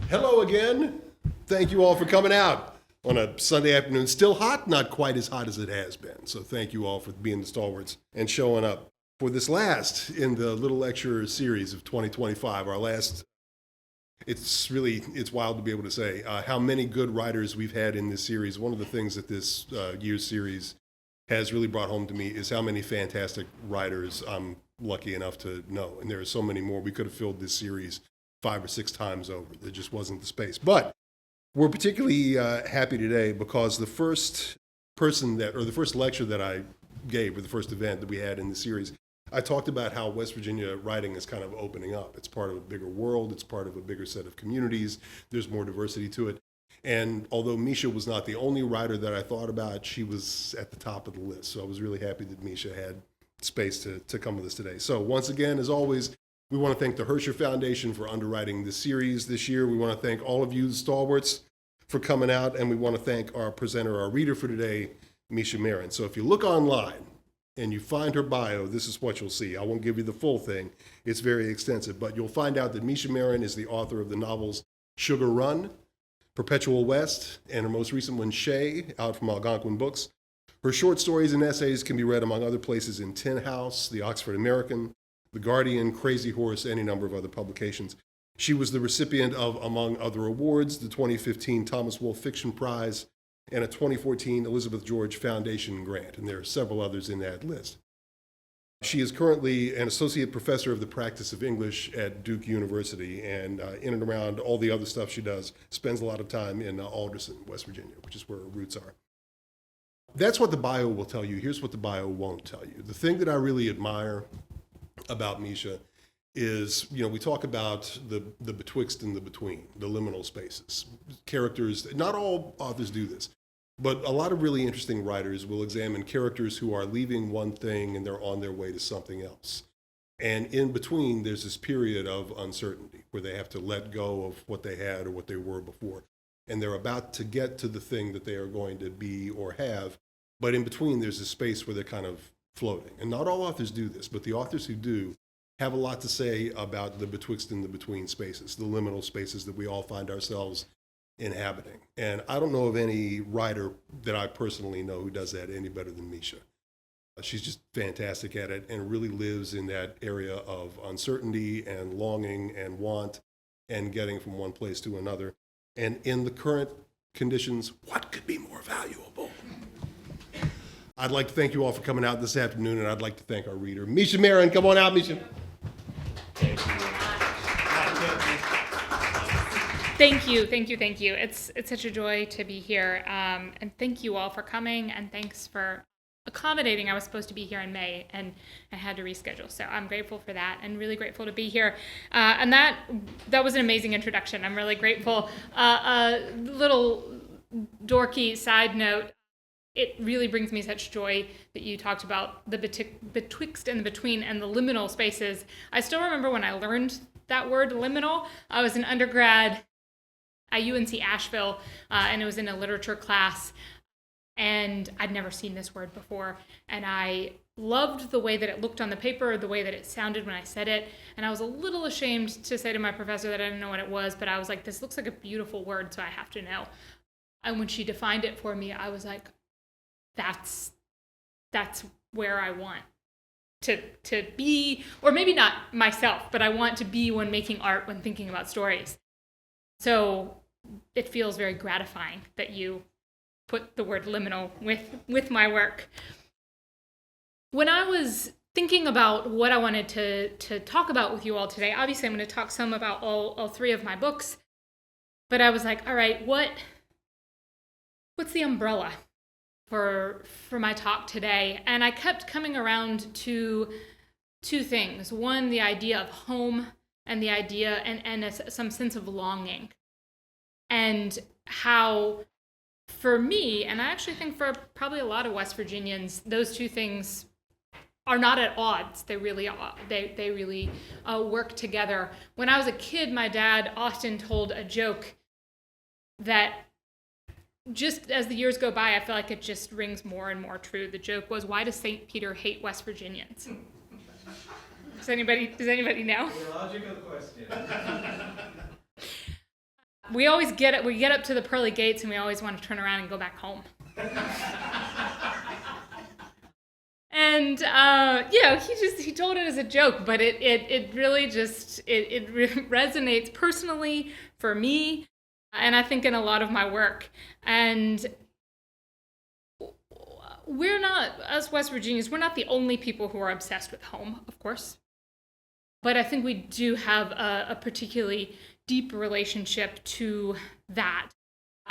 Hello again. Thank you all for coming out on a Sunday afternoon. Still hot, not quite as hot as it has been. So thank you all for being the stalwarts and showing up for this last in the little lecture series of 2025. Our last, it's wild to be able to say how many good writers we've had in this series. One of the things that this year's series has really brought home to me is how many fantastic writers I'm lucky enough to know. And there are so many more. We could have filled this series 5 or 6 times over. There just wasn't the space. But we're particularly happy today because the first lecture that I gave, or the first event that we had in the series, I talked about how West Virginia writing is kind of opening up. It's part of a bigger world. It's part of a bigger set of communities. There's more diversity to it. And although Mesha was not the only writer that I thought about, she was at the top of the list. So I was really happy that Mesha had space to come with us today. So once again, as always, we want to thank the Herscher Foundation for underwriting this series this year. We want to thank all of you stalwarts for coming out, and we want to thank our presenter, our reader for today, Mesha Maren. So if you look online and you find her bio, this is what you'll see. I won't give you the full thing. It's very extensive, but you'll find out that Mesha Maren is the author of the novels Sugar Run, Perpetual West, and her most recent one, Shae, out from Algonquin Books. Her short stories and essays can be read, among other places, in Tin House, the Oxford American, The Guardian, Crazy Horse, any number of other publications. She was the recipient of, among other awards, the 2015 Thomas Wolfe Fiction Prize and a 2014 Elizabeth George Foundation grant, and there are several others in that list. She is currently an associate professor of the practice of English at Duke University, and in and around all the other stuff she does, spends a lot of time in Alderson, West Virginia, which is where her roots are. That's what the bio will tell you. Here's what the bio won't tell you. The thing that I really admire about Mesha is, we talk about the betwixt and the between, the liminal spaces. Characters, not all authors do this, but a lot of really interesting writers will examine characters who are leaving one thing and they're on their way to something else. And in between, there's this period of uncertainty where they have to let go of what they had or what they were before. And they're about to get to the thing that they are going to be or have. But in between, there's a space where they're kind of floating. And not all authors do this, but the authors who do have a lot to say about the betwixt and the between spaces, the liminal spaces that we all find ourselves inhabiting. And I don't know of any writer that I personally know who does that any better than Mesha. She's just fantastic at it and really lives in that area of uncertainty and longing and want and getting from one place to another. And in the current conditions, what could be more valuable? I'd like to thank you all for coming out this afternoon, and I'd like to thank our reader, Mesha Maren. Come on out, Mesha. Thank you. It's such a joy to be here, and thank you all for coming, and thanks for accommodating. I was supposed to be here in May, and I had to reschedule, so I'm grateful for that, and really grateful to be here. And that was an amazing introduction. I'm really grateful. A little dorky side note. It really brings me such joy that you talked about the betwixt and the between and the liminal spaces. I still remember when I learned that word, liminal. I was an undergrad at UNC Asheville, and it was in a literature class, and I'd never seen this word before, and I loved the way that it looked on the paper, the way that it sounded when I said it, and I was a little ashamed to say to my professor that I didn't know what it was, but I was like, this looks like a beautiful word, so I have to know. And when she defined it for me, I was like, that's where I want to be, or maybe not myself, but I want to be when making art, when thinking about stories. So it feels very gratifying that you put the word liminal with my work. When I was thinking about what I wanted to talk about with you all today, obviously I'm going to talk some about all 3 of my books, but I was like, all right, what's the umbrella for my talk today? And I kept coming around to 2 things. One, the idea of home, and the idea and some sense of longing. And how, for me, and I actually think for probably a lot of West Virginians, those 2 things are not at odds. They really are. They really work together. When I was a kid, my dad often told a joke that just as the years go by, I feel like it just rings more and more true. The joke was, why does St. Peter hate West Virginians? Does anybody know? The logical question. We get up to the pearly gates and we always want to turn around and go back home. And he told it as a joke, but it really just resonates personally for me, and I think in a lot of my work. And we're not, as West Virginians, we're not the only people who are obsessed with home, of course. But I think we do have a particularly deep relationship to that.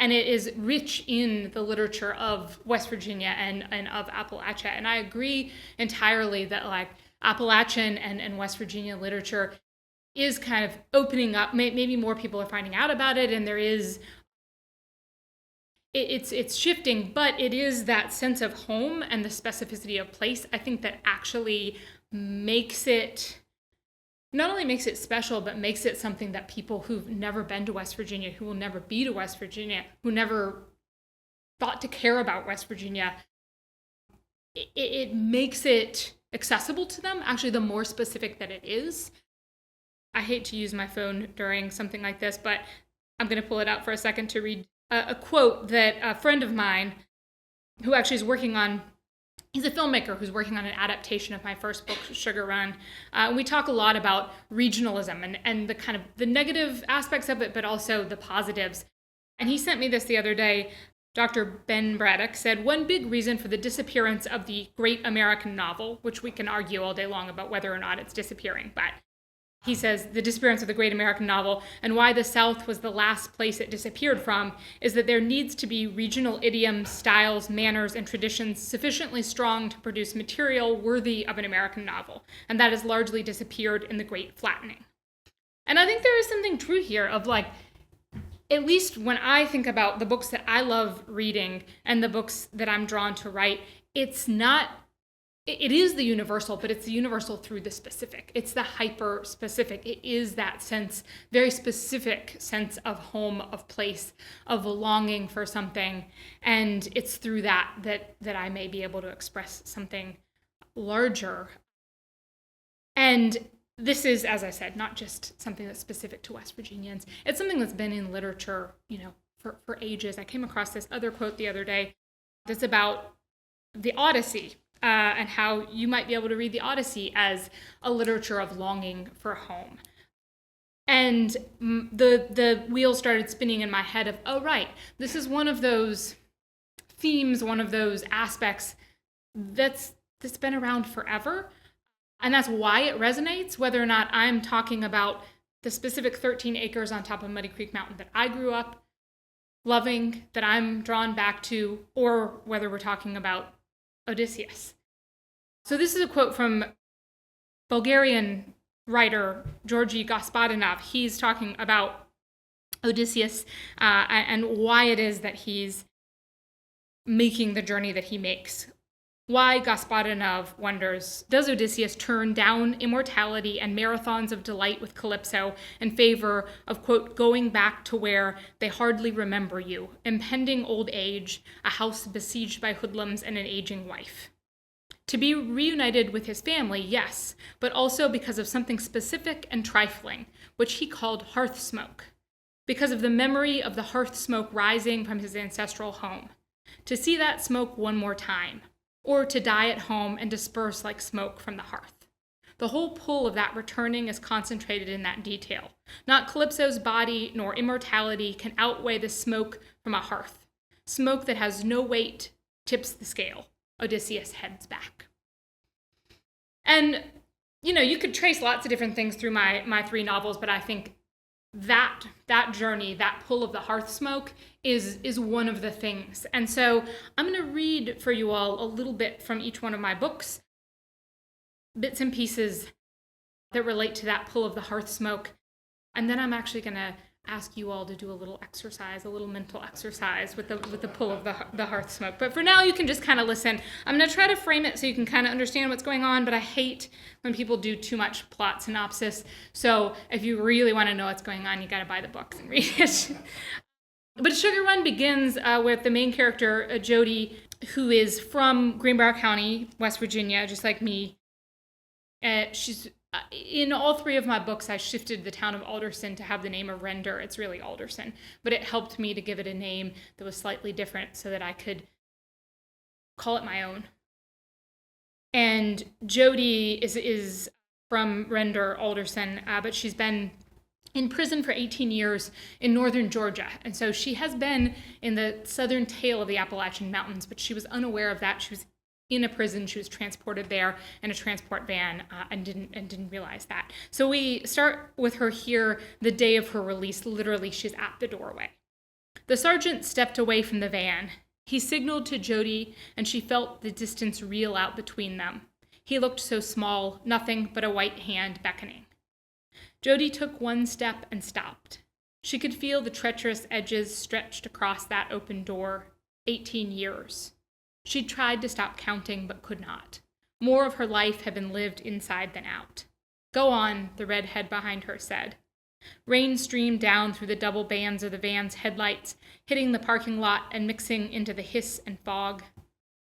And it is rich in the literature of West Virginia and of Appalachia. And I agree entirely that like Appalachian and West Virginia literature is kind of opening up. Maybe more people are finding out about it, and there is, it's shifting, but it is that sense of home and the specificity of place, I think, that actually makes it, not only makes it special, but makes it something that people who've never been to West Virginia, who will never be to West Virginia, who never thought to care about West Virginia, it makes it accessible to them, actually, the more specific that it is. I hate to use my phone during something like this, but I'm going to pull it out for a second to read a quote that a friend of mine, who actually is working on, he's a filmmaker who's working on an adaptation of my first book, Sugar Run. We talk a lot about regionalism and the kind of the negative aspects of it, but also the positives. And he sent me this the other day. Dr. Ben Braddock said, one big reason for the disappearance of the great American novel, which we can argue all day long about whether or not it's disappearing, but he says the disappearance of the great American novel and why the South was the last place it disappeared from is that there needs to be regional idioms, styles, manners, and traditions sufficiently strong to produce material worthy of an American novel, and that has largely disappeared in the Great Flattening. And I think there is something true here of like, at least when I think about the books that I love reading and the books that I'm drawn to write, it is the universal, but it's the universal through the specific. It's the hyper-specific. It is that sense, very specific sense of home, of place, of longing for something. And it's through that I may be able to express something larger. And this is, as I said, not just something that's specific to West Virginians. It's something that's been in literature, for ages. I came across this other quote the other day that's about the Odyssey. And how you might be able to read the Odyssey as a literature of longing for home. And the wheel started spinning in my head of, oh, right, this is one of those themes, one of those aspects that's been around forever. And that's why it resonates, whether or not I'm talking about the specific 13 acres on top of Muddy Creek Mountain that I grew up loving, that I'm drawn back to, or whether we're talking about Odysseus. So this is a quote from Bulgarian writer Georgi Gospodinov. He's talking about Odysseus and why it is that he's making the journey that he makes. Why, Gospodinov wonders, does Odysseus turn down immortality and marathons of delight with Calypso in favor of, quote, going back to where they hardly remember you, impending old age, a house besieged by hoodlums, and an aging wife? To be reunited with his family, yes, but also because of something specific and trifling, which he called hearth smoke, because of the memory of the hearth smoke rising from his ancestral home. To see that smoke one more time, or to die at home and disperse like smoke from the hearth. The whole pull of that returning is concentrated in that detail. Not Calypso's body nor immortality can outweigh the smoke from a hearth. Smoke that has no weight tips the scale. Odysseus heads back. And, you could trace lots of different things through my three novels, but I think that journey, that pull of the hearth smoke is one of the things. And so I'm going to read for you all a little bit from each one of my books, bits and pieces that relate to that pull of the hearth smoke. And then I'm actually going to ask you all to do a little exercise, a little mental exercise with the pull of the hearth smoke. But for now, you can just kind of listen. I'm going to try to frame it so you can kind of understand what's going on, but I hate when people do too much plot synopsis. So if you really want to know what's going on, you got to buy the books and read it. But Sugar Run begins with the main character, Jody, who is from Greenbrier County, West Virginia, just like me. She's In all three of my books, I shifted the town of Alderson to have the name of Render. It's really Alderson, but it helped me to give it a name that was slightly different so that I could call it my own. And Jody is from Render, Alderson, but she's been in prison for 18 years in northern Georgia. And so she has been in the southern tail of the Appalachian Mountains, but she was unaware of that. She was in a prison. She was transported there in a transport van and didn't realize that. So we start with her here the day of her release. Literally, she's at the doorway. The sergeant stepped away from the van. He signaled to Jody, and she felt the distance reel out between them. He looked so small, nothing but a white hand beckoning. Jody took one step and stopped. She could feel the treacherous edges stretched across that open door. 18 years. She'd tried to stop counting, but could not. More of her life had been lived inside than out. Go on, the redhead behind her said. Rain streamed down through the double bands of the van's headlights, hitting the parking lot and mixing into the hiss and fog.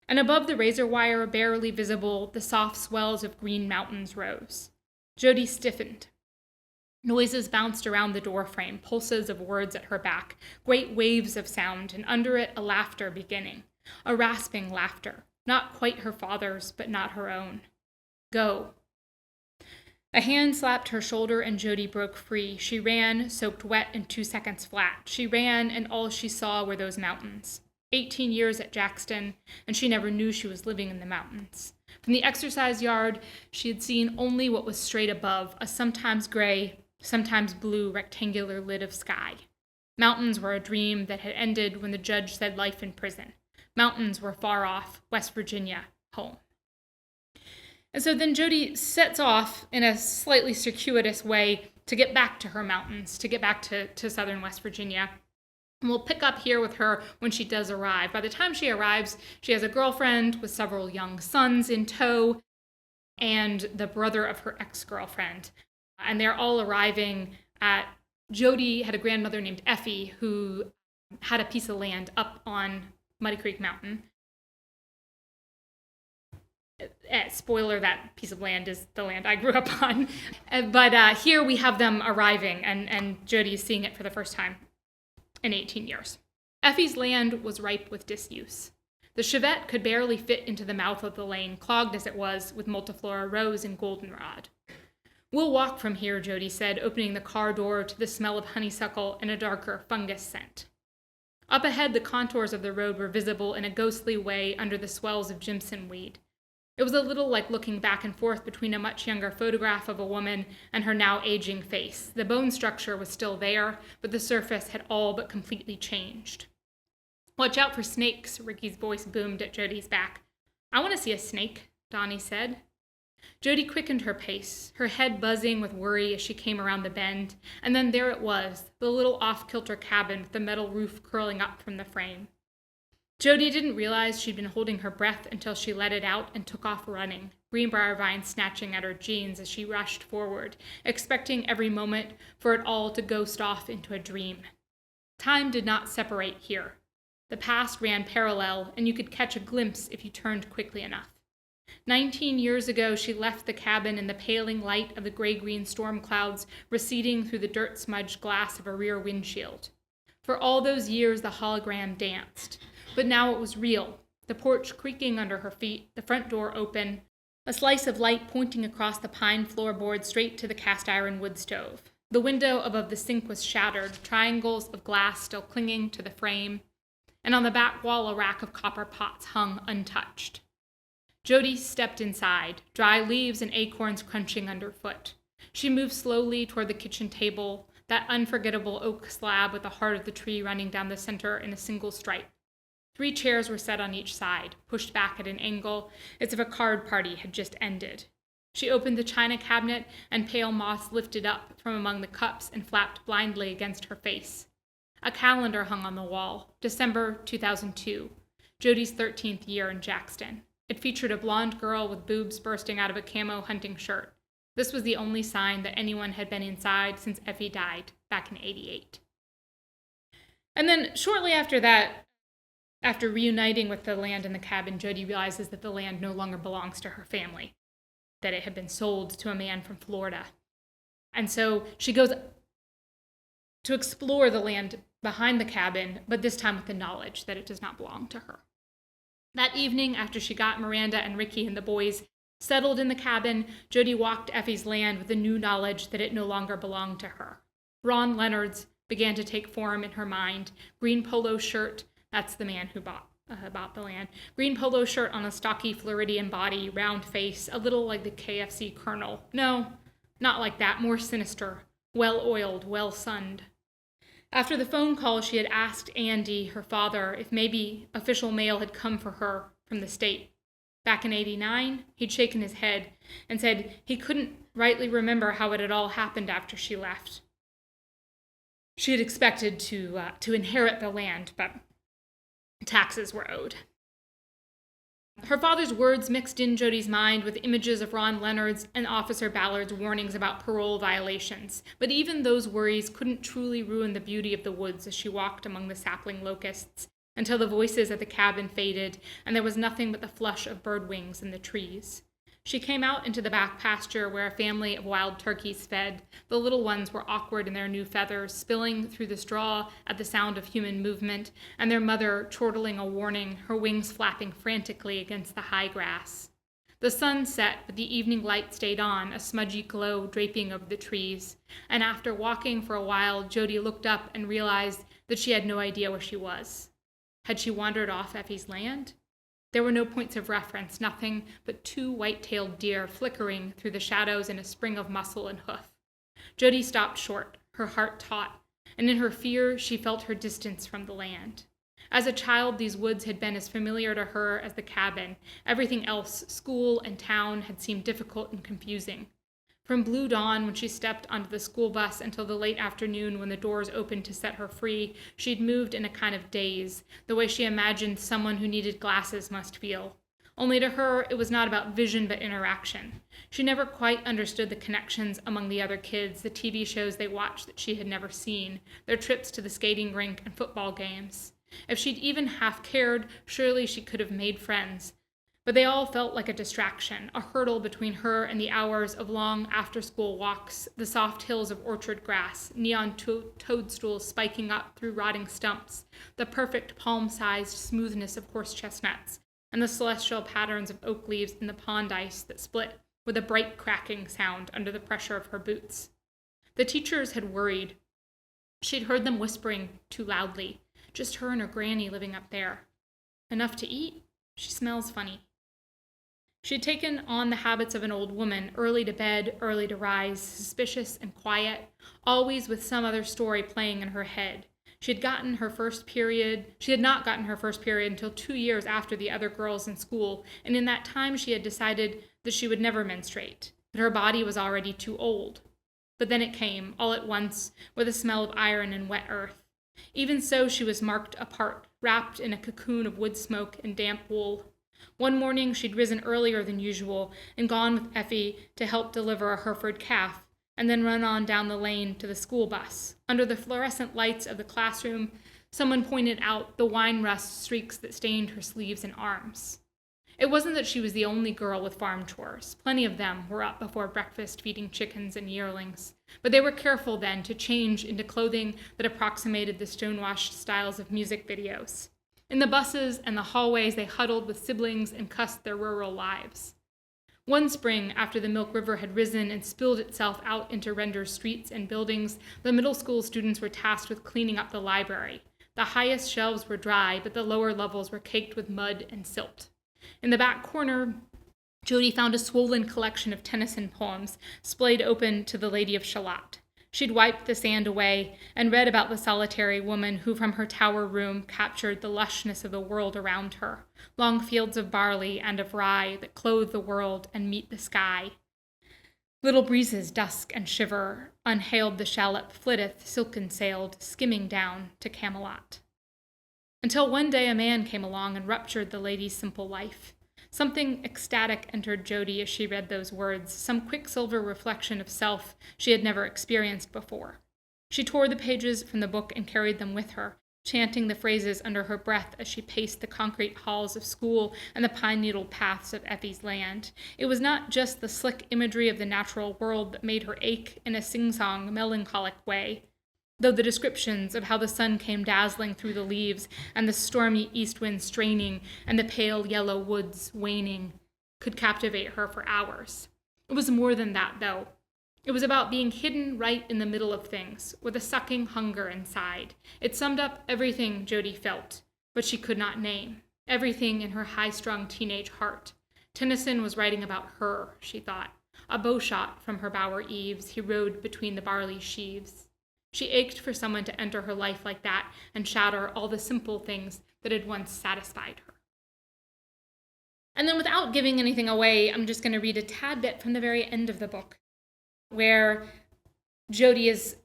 And above the razor wire, barely visible, the soft swells of Green Mountains rose. Jody stiffened. Noises bounced around the doorframe, pulses of words at her back, great waves of sound, and under it a laughter beginning. A rasping laughter, not quite her father's, but not her own. Go. A hand slapped her shoulder and Jody broke free. She ran, soaked wet and 2 seconds flat. She ran, and all she saw were those mountains. 18 years at Jackson, and she never knew she was living in the mountains. From the exercise yard, she had seen only what was straight above, a sometimes gray, sometimes blue rectangular lid of sky. Mountains were a dream that had ended when the judge said life in prison. Mountains were far off, West Virginia, home. And so then Jody sets off in a slightly circuitous way to get back to her mountains, to get back to southern West Virginia. And we'll pick up here with her when she does arrive. By the time she arrives, she has a girlfriend with several young sons in tow and the brother of her ex-girlfriend. And they're all arriving at, Jody had a grandmother named Effie who had a piece of land up on Muddy Creek Mountain. Spoiler, that piece of land is the land I grew up on. But here we have them arriving, and Jody is seeing it for the first time in 18 years. Effie's land was ripe with disuse. The Chevette could barely fit into the mouth of the lane, clogged as it was with multiflora rose and goldenrod. We'll walk from here, Jody said, opening the car door to the smell of honeysuckle and a darker fungus scent. Up ahead, the contours of the road were visible in a ghostly way under the swells of Jimson weed. It was a little like looking back and forth between a much younger photograph of a woman and her now aging face. The bone structure was still there, but the surface had all but completely changed. Watch out for snakes, Ricky's voice boomed at Jody's back. I want to see a snake, Donnie said. Jody quickened her pace, her head buzzing with worry as she came around the bend, and then there it was, the little off-kilter cabin with the metal roof curling up from the frame. Jody didn't realize she'd been holding her breath until she let it out and took off running, Greenbrier vines snatching at her jeans as she rushed forward, expecting every moment for it all to ghost off into a dream. Time did not separate here. The past ran parallel, and you could catch a glimpse if you turned quickly enough. 19 years ago, she left the cabin in the paling light of the gray-green storm clouds receding through the dirt-smudged glass of a rear windshield. For all those years, the hologram danced. But now it was real, the porch creaking under her feet, the front door open, a slice of light pointing across the pine floorboard straight to the cast-iron wood stove. The window above the sink was shattered, triangles of glass still clinging to the frame, and on the back wall a rack of copper pots hung untouched. Jody stepped inside, dry leaves and acorns crunching underfoot. She moved slowly toward the kitchen table, that unforgettable oak slab with the heart of the tree running down the center in a single stripe. 3 chairs were set on each side, pushed back at an angle, as if a card party had just ended. She opened the china cabinet, and pale moths lifted up from among the cups and flapped blindly against her face. A calendar hung on the wall, December 2002, Jody's 13th year in Jackson. It featured a blonde girl with boobs bursting out of a camo hunting shirt. This was the only sign that anyone had been inside since Effie died back in '88. And then shortly after that, after reuniting with the land in the cabin, Jody realizes that the land no longer belongs to her family. that it had been sold to a man from Florida. And so she goes to explore the land behind the cabin, but this time with the knowledge that it does not belong to her. That evening, after she got Miranda and Ricky and the boys settled in the cabin, Jody walked Effie's land with the new knowledge that it no longer belonged to her. Ron Leonard's began to take form in her mind. Green polo shirt, that's the man who bought the land. Green polo shirt on a stocky Floridian body, round face, a little like the KFC Colonel. No, not like that, more sinister, well-oiled, well-sunned. After the phone call, she had asked Andy, her father, if maybe official mail had come for her from the state. Back in '89, he'd shaken his head and said he couldn't rightly remember how it had all happened after she left. She had expected to inherit the land, but taxes were owed. Her father's words mixed in Jody's mind with images of Ron Leonard's and Officer Ballard's warnings about parole violations, but even those worries couldn't truly ruin the beauty of the woods as she walked among the sapling locusts, until the voices at the cabin faded and there was nothing but the flush of bird wings in the trees. She came out into the back pasture where a family of wild turkeys fed. The little ones were awkward in their new feathers, spilling through the straw at the sound of human movement, and their mother chortling a warning, her wings flapping frantically against the high grass. The sun set, but the evening light stayed on, a smudgy glow draping over the trees, and after walking for a while, Jody looked up and realized that she had no idea where she was. Had she wandered off Effie's land? There were no points of reference, nothing but 2 white-tailed deer flickering through the shadows in a spring of muscle and hoof. Jody stopped short, her heart taut, and in her fear she felt her distance from the land. As a child, these woods had been as familiar to her as the cabin. Everything else, school and town, had seemed difficult and confusing. From blue dawn, when she stepped onto the school bus, until the late afternoon when the doors opened to set her free, she'd moved in a kind of daze, the way she imagined someone who needed glasses must feel. Only to her, it was not about vision but interaction. She never quite understood the connections among the other kids, the TV shows they watched that she had never seen, their trips to the skating rink and football games. If she'd even half cared, surely she could have made friends. But they all felt like a distraction, a hurdle between her and the hours of long after-school walks, the soft hills of orchard grass, neon toadstools spiking up through rotting stumps, the perfect palm-sized smoothness of horse chestnuts, and the celestial patterns of oak leaves in the pond ice that split with a bright cracking sound under the pressure of her boots. The teachers had worried. She'd heard them whispering too loudly, just her and her granny living up there. Enough to eat? She smells funny. She had taken on the habits of an old woman, early to bed, early to rise, suspicious and quiet, always with some other story playing in her head. She had not gotten her first period until 2 years after the other girls in school, and in that time she had decided that she would never menstruate, that her body was already too old. But then it came, all at once, with a smell of iron and wet earth. Even so, she was marked apart, wrapped in a cocoon of wood smoke and damp wool. One morning she'd risen earlier than usual and gone with Effie to help deliver a Hereford calf, and then run on down the lane to the school bus. Under the fluorescent lights of the classroom, someone pointed out the wine rust streaks that stained her sleeves and arms. It wasn't that she was the only girl with farm chores. Plenty of them were up before breakfast feeding chickens and yearlings. But they were careful then to change into clothing that approximated the stonewashed styles of music videos. In the buses and the hallways, they huddled with siblings and cussed their rural lives. One spring, after the Milk River had risen and spilled itself out into Render's streets and buildings, the middle school students were tasked with cleaning up the library. The highest shelves were dry, but the lower levels were caked with mud and silt. In the back corner, Jody found a swollen collection of Tennyson poems splayed open to the Lady of Shalott. She'd wiped the sand away and read about the solitary woman who from her tower room captured the lushness of the world around her, long fields of barley and of rye that clothe the world and meet the sky. Little breezes dusk and shiver, unhailed the shallop flitteth, silken-sailed, skimming down to Camelot. Until one day a man came along and ruptured the lady's simple life. Something ecstatic entered Jody as she read those words, some quicksilver reflection of self she had never experienced before. She tore the pages from the book and carried them with her. chanting the phrases under her breath as she paced the concrete halls of school and the pine needle paths of Effie's land. It was not just the slick imagery of the natural world that made her ache in a sing-song, melancholic way, though the descriptions of how the sun came dazzling through the leaves and the stormy east wind straining and the pale yellow woods waning could captivate her for hours. It was more than that, though. It was about being hidden right in the middle of things, with a sucking hunger inside. It summed up everything Jodi felt, but she could not name. Everything in her high-strung teenage heart. Tennyson was writing about her, she thought. A bowshot from her bower eaves, he rode between the barley sheaves. She ached for someone to enter her life like that and shatter all the simple things that had once satisfied her. And then without giving anything away, I'm just going to read a tad bit from the very end of the book, where Jodi is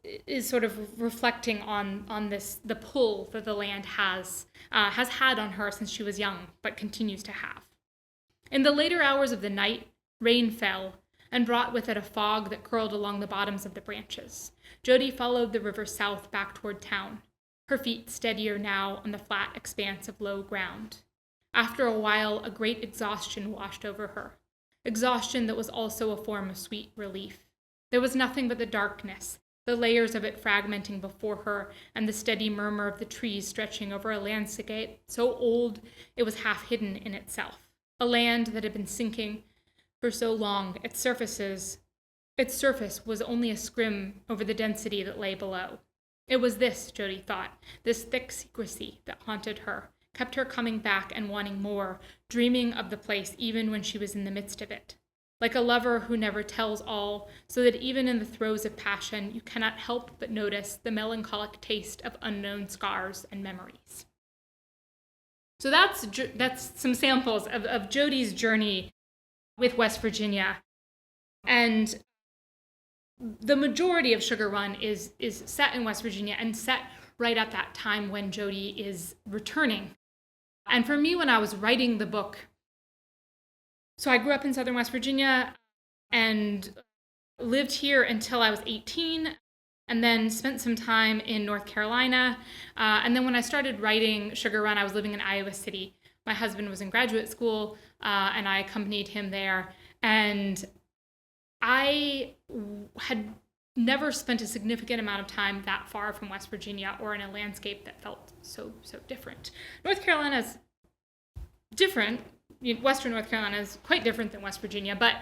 sort of reflecting on this, the pull that the land has had on her since she was young, but continues to have. In the later hours of the night, rain fell and brought with it a fog that curled along the bottoms of the branches. Jodi followed the river south back toward town, her feet steadier now on the flat expanse of low ground. After a while, a great exhaustion washed over her, exhaustion that was also a form of sweet relief. There was nothing but the darkness, the layers of it fragmenting before her, and the steady murmur of the trees stretching over a landscape so old it was half hidden in itself. A land that had been sinking for so long, its surface was only a scrim over the density that lay below. It was this, Jodi thought, this thick secrecy that haunted her, kept her coming back and wanting more, dreaming of the place even when she was in the midst of it. Like a lover who never tells all, so that even in the throes of passion, you cannot help but notice the melancholic taste of unknown scars and memories. So that's some samples of Jodi's journey with West Virginia. And the majority of Sugar Run is set in West Virginia and set right at that time when Jodi is returning. And for me, when I was writing the book, so I grew up in southern West Virginia and lived here until I was 18, and then spent some time in North Carolina. And then when I started writing Sugar Run, I was living in Iowa City. My husband was in graduate school, and I accompanied him there. And I had never spent a significant amount of time that far from West Virginia or in a landscape that felt so different. North Carolina is different. Western North Carolina is quite different than West Virginia, but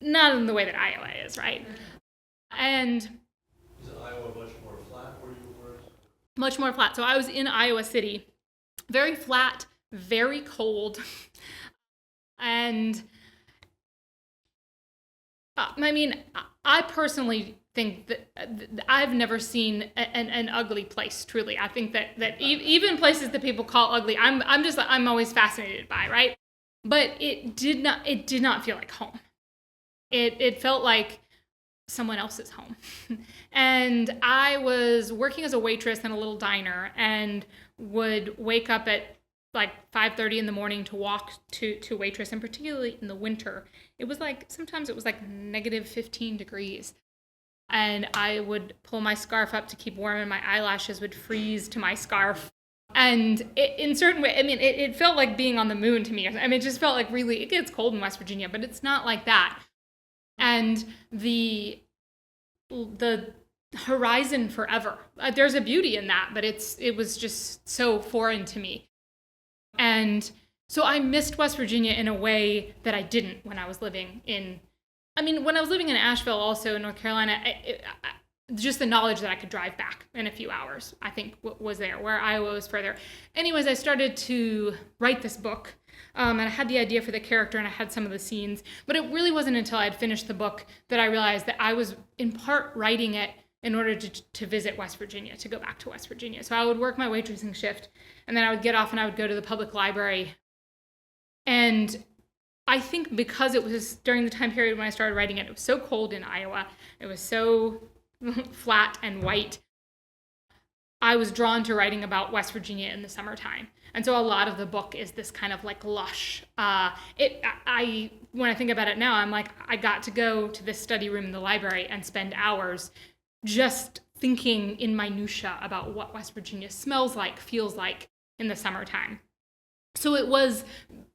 not in the way that Iowa is, right? And is Iowa much more flat where you were? Much more flat. So I was in Iowa City, very flat, very cold, and I personally think that I've never seen an ugly place, truly. I think that even places that people call ugly, I'm always fascinated by, right? But it did not feel like home. It felt like someone else's home. And I was working as a waitress in a little diner and would wake up at like 5:30 in the morning to walk to waitress, and particularly in the winter, sometimes it was like negative 15 degrees. And I would pull my scarf up to keep warm and my eyelashes would freeze to my scarf. And in certain way, it felt like being on the moon to me. It just felt like really, it gets cold in West Virginia, but it's not like that. And the horizon forever, there's a beauty in that, but it was just so foreign to me. And so I missed West Virginia in a way that I didn't when I was living in Asheville, also in North Carolina, just the knowledge that I could drive back in a few hours, I think was there, where Iowa was further. Anyways, I started to write this book, and I had the idea for the character and I had some of the scenes, but it really wasn't until I had finished the book that I realized that I was in part writing it in order to visit West Virginia, to go back to West Virginia. So I would work my waitressing shift, and then I would get off and I would go to the public library. And I think because it was during the time period when I started writing it was so cold in Iowa, it was so flat and white, I was drawn to writing about West Virginia in the summertime. And so a lot of the book is this kind of like lush. When I think about it now, I'm like, I got to go to this study room in the library and spend hours just thinking in minutia about what West Virginia smells like, feels like in the summertime. So it was,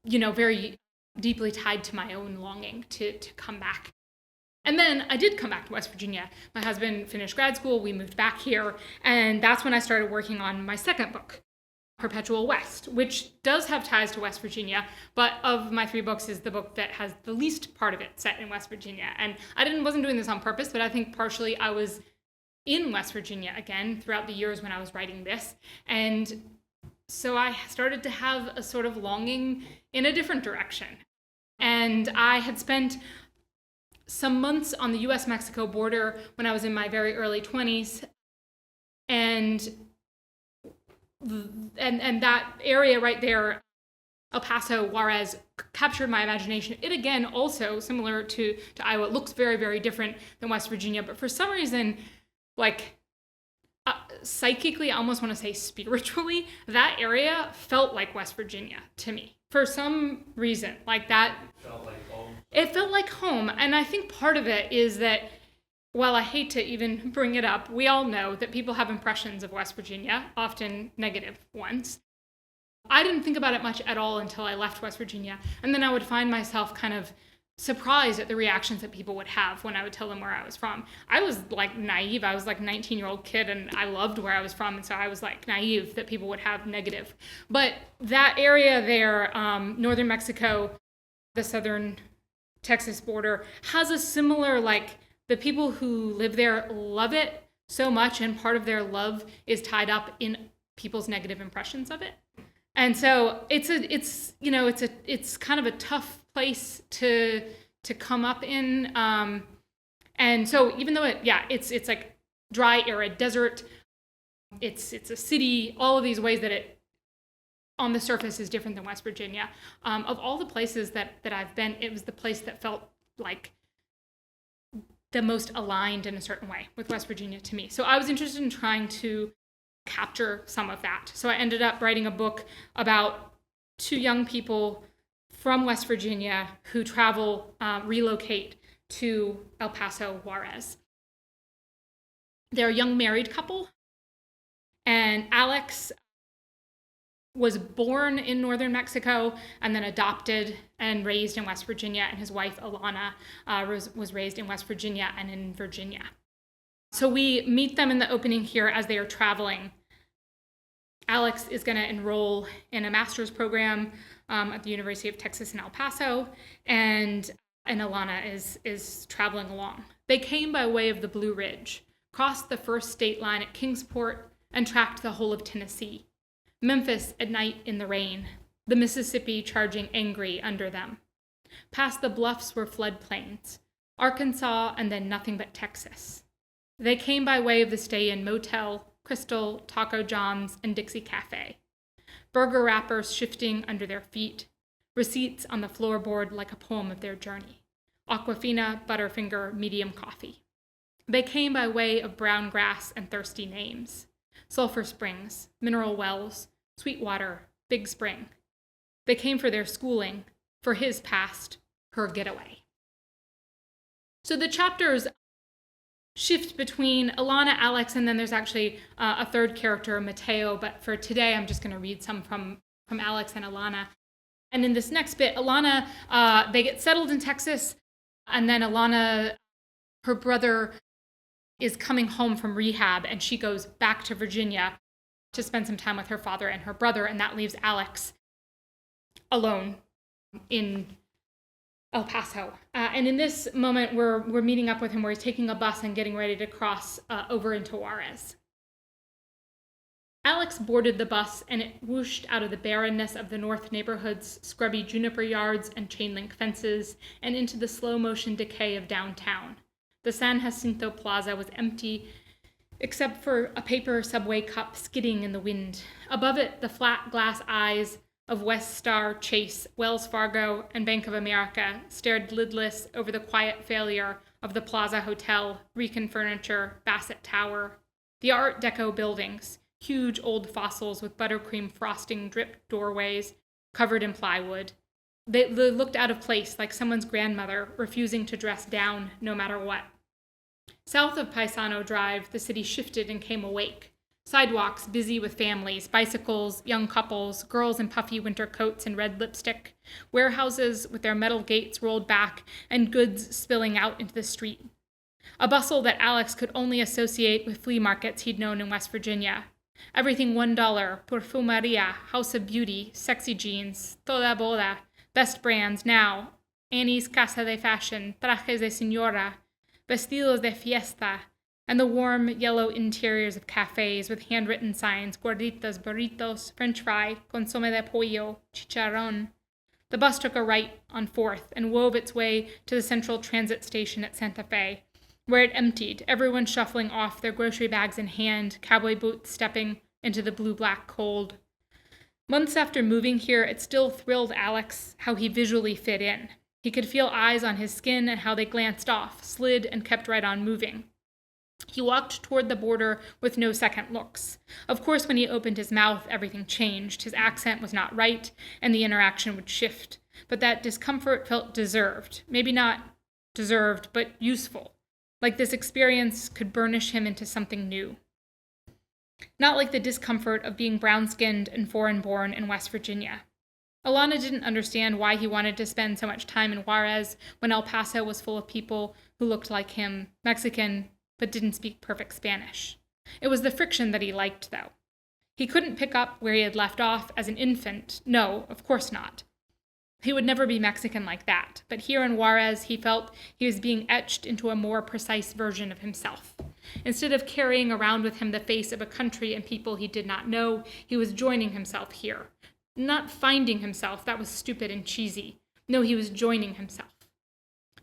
very deeply tied to my own longing to come back. And then I did come back to West Virginia. My husband finished grad school, we moved back here, and that's when I started working on my second book, Perpetual West, which does have ties to West Virginia, but of my 3 books is the book that has the least part of it set in West Virginia. And I wasn't doing this on purpose, but I think partially I was in West Virginia again throughout the years when I was writing this. And so I started to have a sort of longing in a different direction. And I had spent some months on the US-Mexico border when I was in my very early 20s. And that area right there, El Paso, Juarez, captured my imagination. It again, also similar to Iowa, looks very, very different than West Virginia. But for some reason, psychically, I almost want to say spiritually, that area felt like West Virginia to me. For some reason, like that. Felt like home. It felt like home. And I think part of it is that, while I hate to even bring it up, we all know that people have impressions of West Virginia, often negative ones. I didn't think about it much at all until I left West Virginia. And then I would find myself kind of surprised at the reactions that people would have when I would tell them where I was from. I was naive. I was a 19-year-old kid, and I loved where I was from. And so I was naive that people would have negative. But that area there, northern Mexico, the southern Texas border, has a similar, the people who live there love it so much, and part of their love is tied up in people's negative impressions of it. And so it's kind of a tough place to come up in. And so even though it's like dry, arid desert, it's a city, all of these ways that it on the surface is different than West Virginia. Of all the places that I've been, it was the place that felt like the most aligned in a certain way with West Virginia to me. So I was interested in trying to capture some of that. So I ended up writing a book about 2 young people from West Virginia who relocate to El Paso, Juarez. They're a young married couple, and Alex was born in northern Mexico and then adopted and raised in West Virginia, and his wife, Alana, was raised in West Virginia and in Virginia. So we meet them in the opening here as they are traveling. Alex is going to enroll in a master's program at the University of Texas in El Paso, and Alana is traveling along. They came by way of the Blue Ridge, crossed the first state line at Kingsport, and tracked the whole of Tennessee. Memphis at night in the rain, the Mississippi charging angry under them. Past the bluffs were floodplains, Arkansas, and then nothing but Texas. They came by way of the stay-in motel, Crystal, Taco John's, and Dixie Cafe. Burger wrappers shifting under their feet, receipts on the floorboard like a poem of their journey. Aquafina, Butterfinger, medium coffee. They came by way of brown grass and thirsty names. Sulphur Springs, Mineral Wells, Sweetwater, Big Spring. They came for their schooling, for his past, her getaway. So the chapters shift between Alana, Alex, and then there's actually a third character, Mateo, but for today I'm just going to read some from Alex and Alana. And in this next bit, Alana, they get settled in Texas, and then Alana, her brother, is coming home from rehab, and she goes back to Virginia to spend some time with her father and her brother, and that leaves Alex alone in El Paso. And in this moment, we're meeting up with him where he's taking a bus and getting ready to cross over into Juarez. Alex boarded the bus, and it whooshed out of the barrenness of the north neighborhood's scrubby juniper yards and chain-link fences and into the slow-motion decay of downtown. The San Jacinto Plaza was empty, except for a paper subway cup skidding in the wind. Above it, the flat glass eyes of West Star, Chase, Wells Fargo, and Bank of America stared lidless over the quiet failure of the Plaza Hotel, Rican Furniture, Bassett Tower. The Art Deco buildings, huge old fossils with buttercream frosting dripped doorways covered in plywood. They looked out of place, like someone's grandmother refusing to dress down no matter what. South of Paisano Drive, the city shifted and came awake. Sidewalks busy with families, bicycles, young couples, girls in puffy winter coats and red lipstick, warehouses with their metal gates rolled back and goods spilling out into the street. A bustle that Alex could only associate with flea markets he'd known in West Virginia. Everything $1, perfumeria, house of beauty, sexy jeans, toda boda, best brands now, Annie's Casa de Fashion, trajes de señora, vestidos de fiesta, and the warm yellow interiors of cafes with handwritten signs, gorditas, burritos, french fry, consome de pollo, chicharrón. The bus took a right on 4th and wove its way to the central transit station at Santa Fe, where it emptied, everyone shuffling off their grocery bags in hand, cowboy boots stepping into the blue-black cold. Months after moving here, it still thrilled Alex how he visually fit in. He could feel eyes on his skin and how they glanced off, slid, and kept right on moving. He walked toward the border with no second looks. Of course, when he opened his mouth, everything changed. His accent was not right, and the interaction would shift. But that discomfort felt deserved. Maybe not deserved, but useful. Like this experience could burnish him into something new. Not like the discomfort of being brown-skinned and foreign-born in West Virginia. Alana didn't understand why he wanted to spend so much time in Juarez when El Paso was full of people who looked like him, Mexican, but didn't speak perfect Spanish. It was the friction that he liked, though. He couldn't pick up where he had left off as an infant. No, of course not. He would never be Mexican like that, but here in Juarez, he felt he was being etched into a more precise version of himself. Instead of carrying around with him the face of a country and people he did not know, he was joining himself here. Not finding himself, that was stupid and cheesy. No, he was joining himself.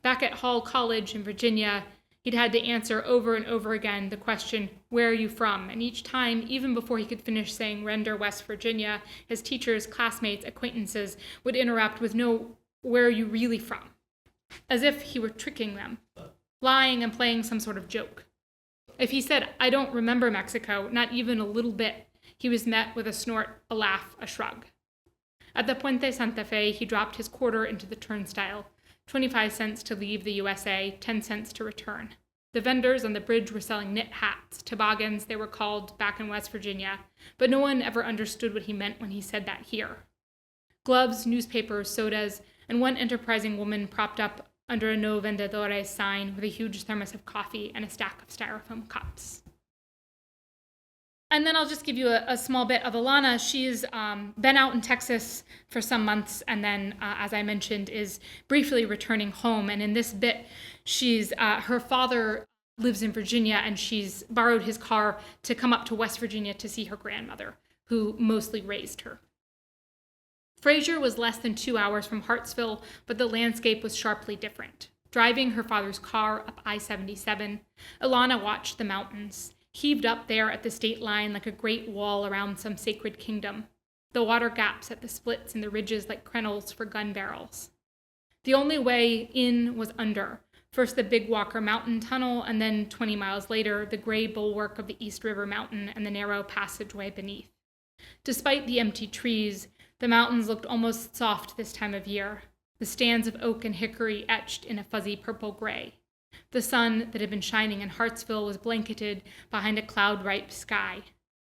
Back at Hall College in Virginia, he'd had to answer over and over again the question, where are you from? And each time, even before he could finish saying Render, West Virginia, his teachers, classmates, acquaintances would interrupt with, no, where are you really from? As if he were tricking them, lying and playing some sort of joke. If he said, I don't remember Mexico, not even a little bit, he was met with a snort, a laugh, a shrug. At the Puente Santa Fe, he dropped his quarter into the turnstile, 25 cents to leave the USA, 10 cents to return. The vendors on the bridge were selling knit hats, toboggans they were called back in West Virginia, but no one ever understood what he meant when he said that here. Gloves, newspapers, sodas, and one enterprising woman propped up under a no vendedores sign with a huge thermos of coffee and a stack of styrofoam cups. And then I'll just give you a small bit of Alana. She's been out in Texas for some months and then, as I mentioned, is briefly returning home. And in this bit, her father lives in Virginia and she's borrowed his car to come up to West Virginia to see her grandmother, who mostly raised her. Fraser was less than 2 hours from Hartsville, but the landscape was sharply different. Driving her father's car up I-77, Alana watched the mountains, heaved up there at the state line like a great wall around some sacred kingdom, the water gaps at the splits in the ridges like crenels for gun barrels. The only way in was under, first the Big Walker Mountain Tunnel, and then 20 miles later, the gray bulwark of the East River Mountain and the narrow passageway beneath. Despite the empty trees, the mountains looked almost soft this time of year, the stands of oak and hickory etched in a fuzzy purple-gray. The sun that had been shining in Hartsville was blanketed behind a cloud-ripe sky.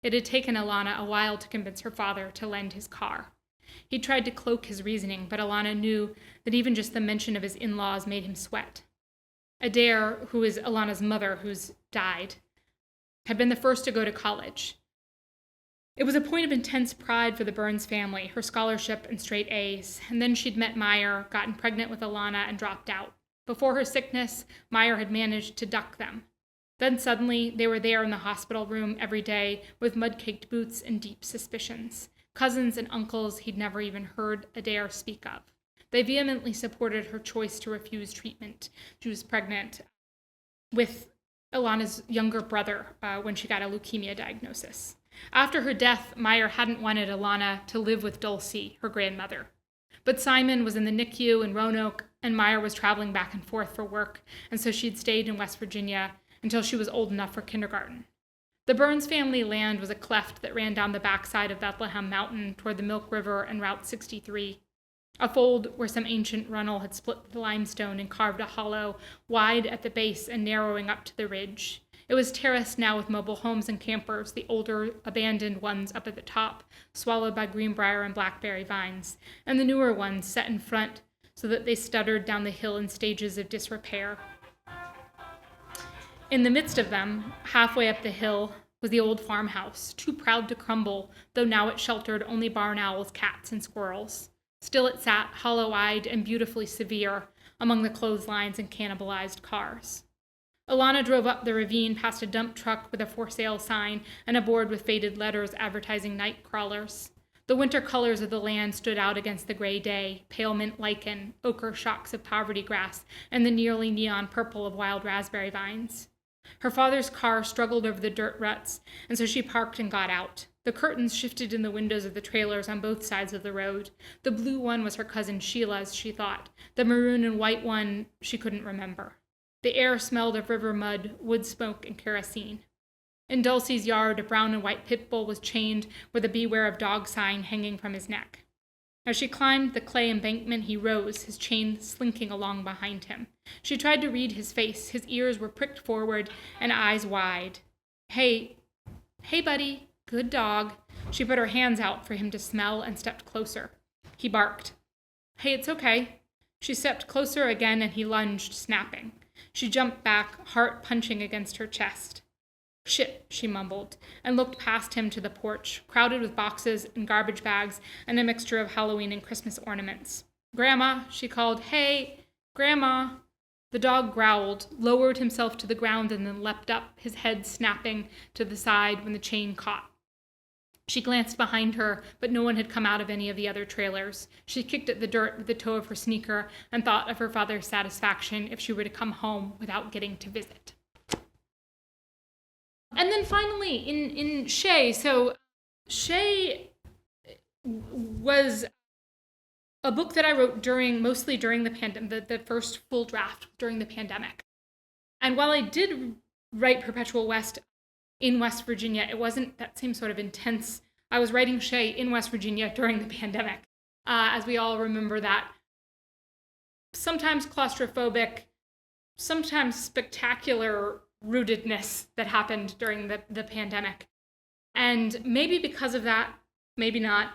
It had taken Alana a while to convince her father to lend his car. He tried to cloak his reasoning, but Alana knew that even just the mention of his in-laws made him sweat. Adair, who is Alana's mother, who's died, had been the first to go to college. It was a point of intense pride for the Burns family, her scholarship and straight A's, and then she'd met Meyer, gotten pregnant with Alana, and dropped out. Before her sickness, Meyer had managed to duck them. Then suddenly, they were there in the hospital room every day with mud-caked boots and deep suspicions. Cousins and uncles he'd never even heard Adair speak of. They vehemently supported her choice to refuse treatment. She was pregnant with Alana's younger brother when she got a leukemia diagnosis. After her death, Meyer hadn't wanted Alana to live with Dulcie, her grandmother. But Simon was in the NICU in Roanoke, and Meyer was traveling back and forth for work, and so she'd stayed in West Virginia until she was old enough for kindergarten. The Burns family land was a cleft that ran down the backside of Bethlehem Mountain toward the Milk River and Route 63. a fold where some ancient runnel had split the limestone and carved a hollow, wide at the base and narrowing up to the ridge. It was terraced now with mobile homes and campers, the older, abandoned ones up at the top, swallowed by greenbrier and blackberry vines, and the newer ones set in front so that they stuttered down the hill in stages of disrepair. In the midst of them, halfway up the hill, was the old farmhouse, too proud to crumble, though now it sheltered only barn owls, cats, and squirrels. Still it sat, hollow-eyed and beautifully severe, among the clotheslines and cannibalized cars. Alana drove up the ravine past a dump truck with a for sale sign and a board with faded letters advertising night crawlers. The winter colors of the land stood out against the gray day, pale mint lichen, ochre shocks of poverty grass, and the nearly neon purple of wild raspberry vines. Her father's car struggled over the dirt ruts, and so she parked and got out. The curtains shifted in the windows of the trailers on both sides of the road. The blue one was her cousin Sheila's, she thought. The maroon and white one she couldn't remember. The air smelled of river mud, wood smoke, and kerosene. In Dulcie's yard, a brown and white pit bull was chained with a beware of dog sign hanging from his neck. As she climbed the clay embankment, he rose, his chain slinking along behind him. She tried to read his face. His ears were pricked forward and eyes wide. Hey, buddy, good dog. She put her hands out for him to smell and stepped closer. He barked. Hey, it's okay. She stepped closer again and he lunged, snapping. She jumped back, heart punching against her chest. Shit, she mumbled, and looked past him to the porch, crowded with boxes and garbage bags and a mixture of Halloween and Christmas ornaments. Grandma, she called. Hey, Grandma. The dog growled, lowered himself to the ground, and then leapt up, his head snapping to the side when the chain caught. She glanced behind her, but no one had come out of any of the other trailers. She kicked at the dirt with the toe of her sneaker and thought of her father's satisfaction if she were to come home without getting to visit. And then finally, in Shae, so Shae was a book that I wrote mostly during the pandemic, the first full draft during the pandemic. And while I did write Perpetual West in West Virginia, it wasn't that same sort of intense. I was writing Shae in West Virginia during the pandemic, as we all remember that. Sometimes claustrophobic, sometimes spectacular rootedness that happened during the pandemic. And maybe because of that, maybe not,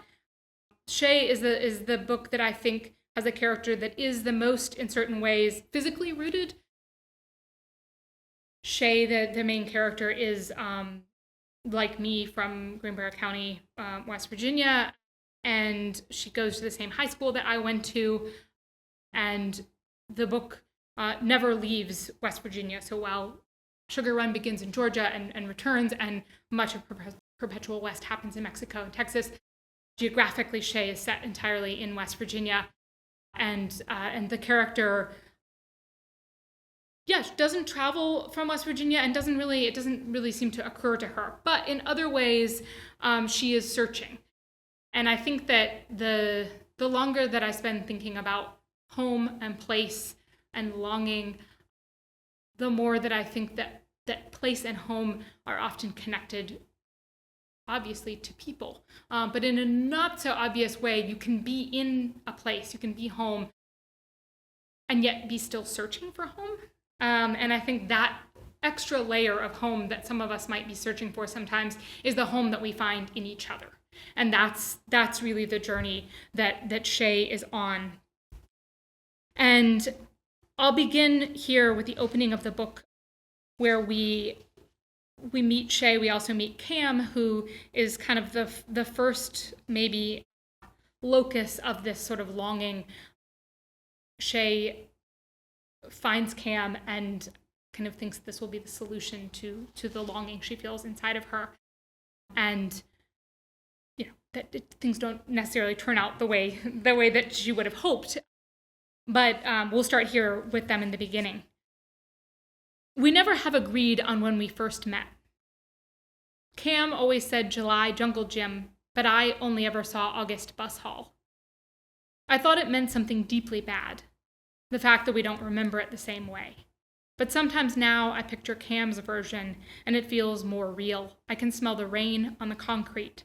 Shae is the book that I think has a character that is the most, in certain ways, physically rooted. Shae, the main character, is like me, from Greenbrier County, West Virginia, and she goes to the same high school that I went to, and the book never leaves West Virginia. So while Sugar Run begins in Georgia and returns, and much of Perpetual West happens in Mexico and Texas, geographically Shae is set entirely in West Virginia, and the character, doesn't travel from West Virginia, and it doesn't really seem to occur to her. But in other ways, she is searching, and I think that the longer that I spend thinking about home and place and longing, the more that I think that place and home are often connected, obviously, to people. But in a not so obvious way, you can be in a place, you can be home, and yet be still searching for home. And I think that extra layer of home that some of us might be searching for sometimes is the home that we find in each other. And that's really the journey that Shae is on. And I'll begin here with the opening of the book, where we meet Shae. We also meet Cam, who is kind of the first, maybe, locus of this sort of longing. Shae finds Cam and kind of thinks this will be the solution to the longing she feels inside of her. And that things don't necessarily turn out the way that she would have hoped. But we'll start here with them in the beginning. We never have agreed on when we first met. Cam always said July jungle gym, but I only ever saw August bus hall. I thought it meant something deeply bad, the fact that we don't remember it the same way. But sometimes now I picture Cam's version, and it feels more real. I can smell the rain on the concrete,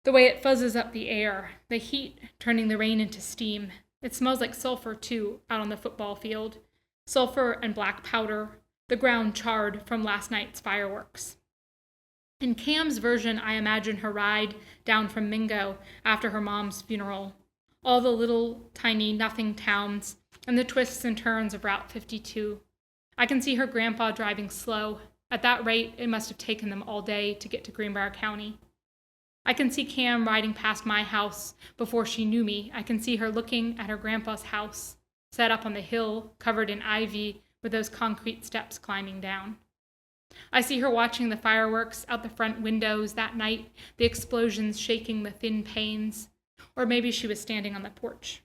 The way it fuzzes up the air, the heat turning the rain into steam. It smells like sulfur, too, out on the football field. Sulfur and black powder, the ground charred from last night's fireworks. In Cam's version, I imagine her ride down from Mingo after her mom's funeral. All the little, tiny, nothing towns, and the twists and turns of Route 52. I can see her grandpa driving slow. At that rate, it must have taken them all day to get to Greenbrier County. I can see Cam riding past my house before she knew me. I can see her looking at her grandpa's house, set up on the hill, covered in ivy, with those concrete steps climbing down. I see her watching the fireworks out the front windows that night, the explosions shaking the thin panes. Or maybe she was standing on the porch.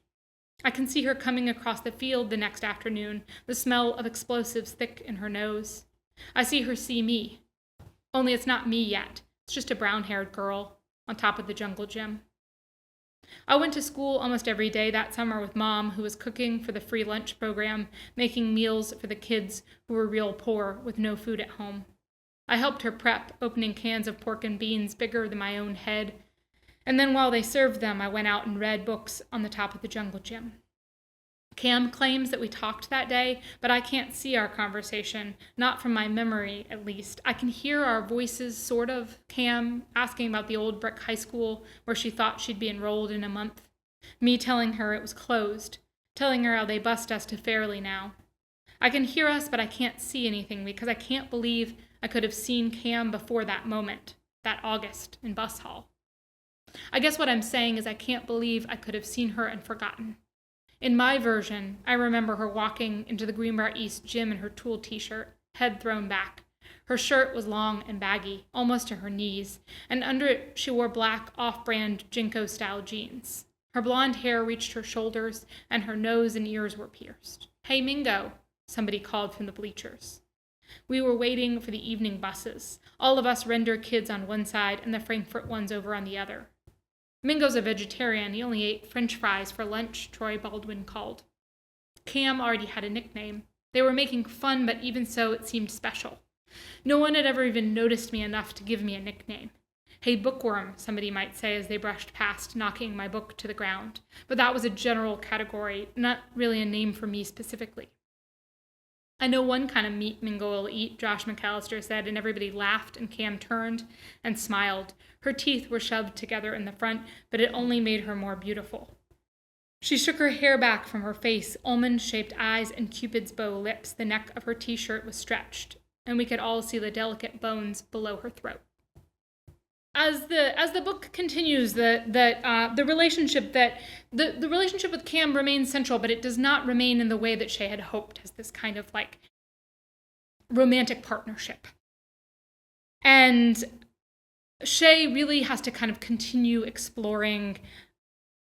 I can see her coming across the field the next afternoon, the smell of explosives thick in her nose. I see her see me. Only it's not me yet. It's just a brown-haired girl on top of the jungle gym. I went to school almost every day that summer with Mom, who was cooking for the free lunch program, making meals for the kids who were real poor with no food at home. I helped her prep, opening cans of pork and beans bigger than my own head. And then while they served them, I went out and read books on the top of the jungle gym. Cam claims that we talked that day, but I can't see our conversation, not from my memory, at least. I can hear our voices, sort of. Cam asking about the old brick high school where she thought she'd be enrolled in a month. Me telling her it was closed, telling her how they bused us to Fairleigh now. I can hear us, but I can't see anything because I can't believe I could have seen Cam before that moment, that August in bus hall. I guess what I'm saying is I can't believe I could have seen her and forgotten. In my version, I remember her walking into the Greenbrier East gym in her tulle t-shirt, head thrown back. Her shirt was long and baggy, almost to her knees, and under it she wore black, off-brand Jinko-style jeans. Her blonde hair reached her shoulders, and her nose and ears were pierced. "Hey, Mingo," somebody called from the bleachers. We were waiting for the evening buses, all of us render kids on one side and the Frankfurt ones over on the other. Mingo's a vegetarian. He only ate French fries for lunch, Troy Baldwin called. Cam already had a nickname. They were making fun, but even so, it seemed special. No one had ever even noticed me enough to give me a nickname. "Hey, bookworm," somebody might say as they brushed past, knocking my book to the ground. But that was a general category, not really a name for me specifically. "I know one kind of meat Mingo will eat," Josh McAllister said, and everybody laughed, and Cam turned and smiled. Her teeth were shoved together in the front, but it only made her more beautiful. She shook her hair back from her face, almond-shaped eyes and Cupid's bow lips. The neck of her t-shirt was stretched, and we could all see the delicate bones below her throat. As the book continues, the relationship with Cam remains central, but it does not remain in the way that Shae had hoped, as this kind of like romantic partnership. And Shae really has to kind of continue exploring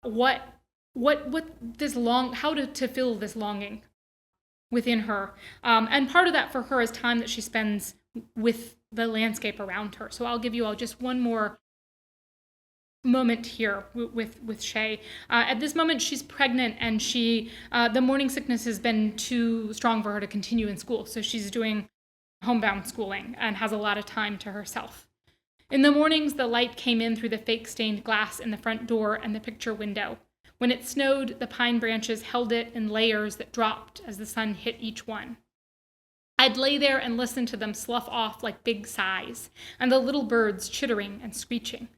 how to fill this longing within her. And part of that for her is time that she spends with the landscape around her. So I'll give you all just one more moment here with Shae. At this moment, she's pregnant, and the morning sickness has been too strong for her to continue in school. So she's doing homebound schooling and has a lot of time to herself. In the mornings, the light came in through the fake stained glass in the front door and the picture window. When it snowed, the pine branches held it in layers that dropped as the sun hit each one. I'd lay there and listen to them slough off like big sighs, and the little birds chittering and screeching.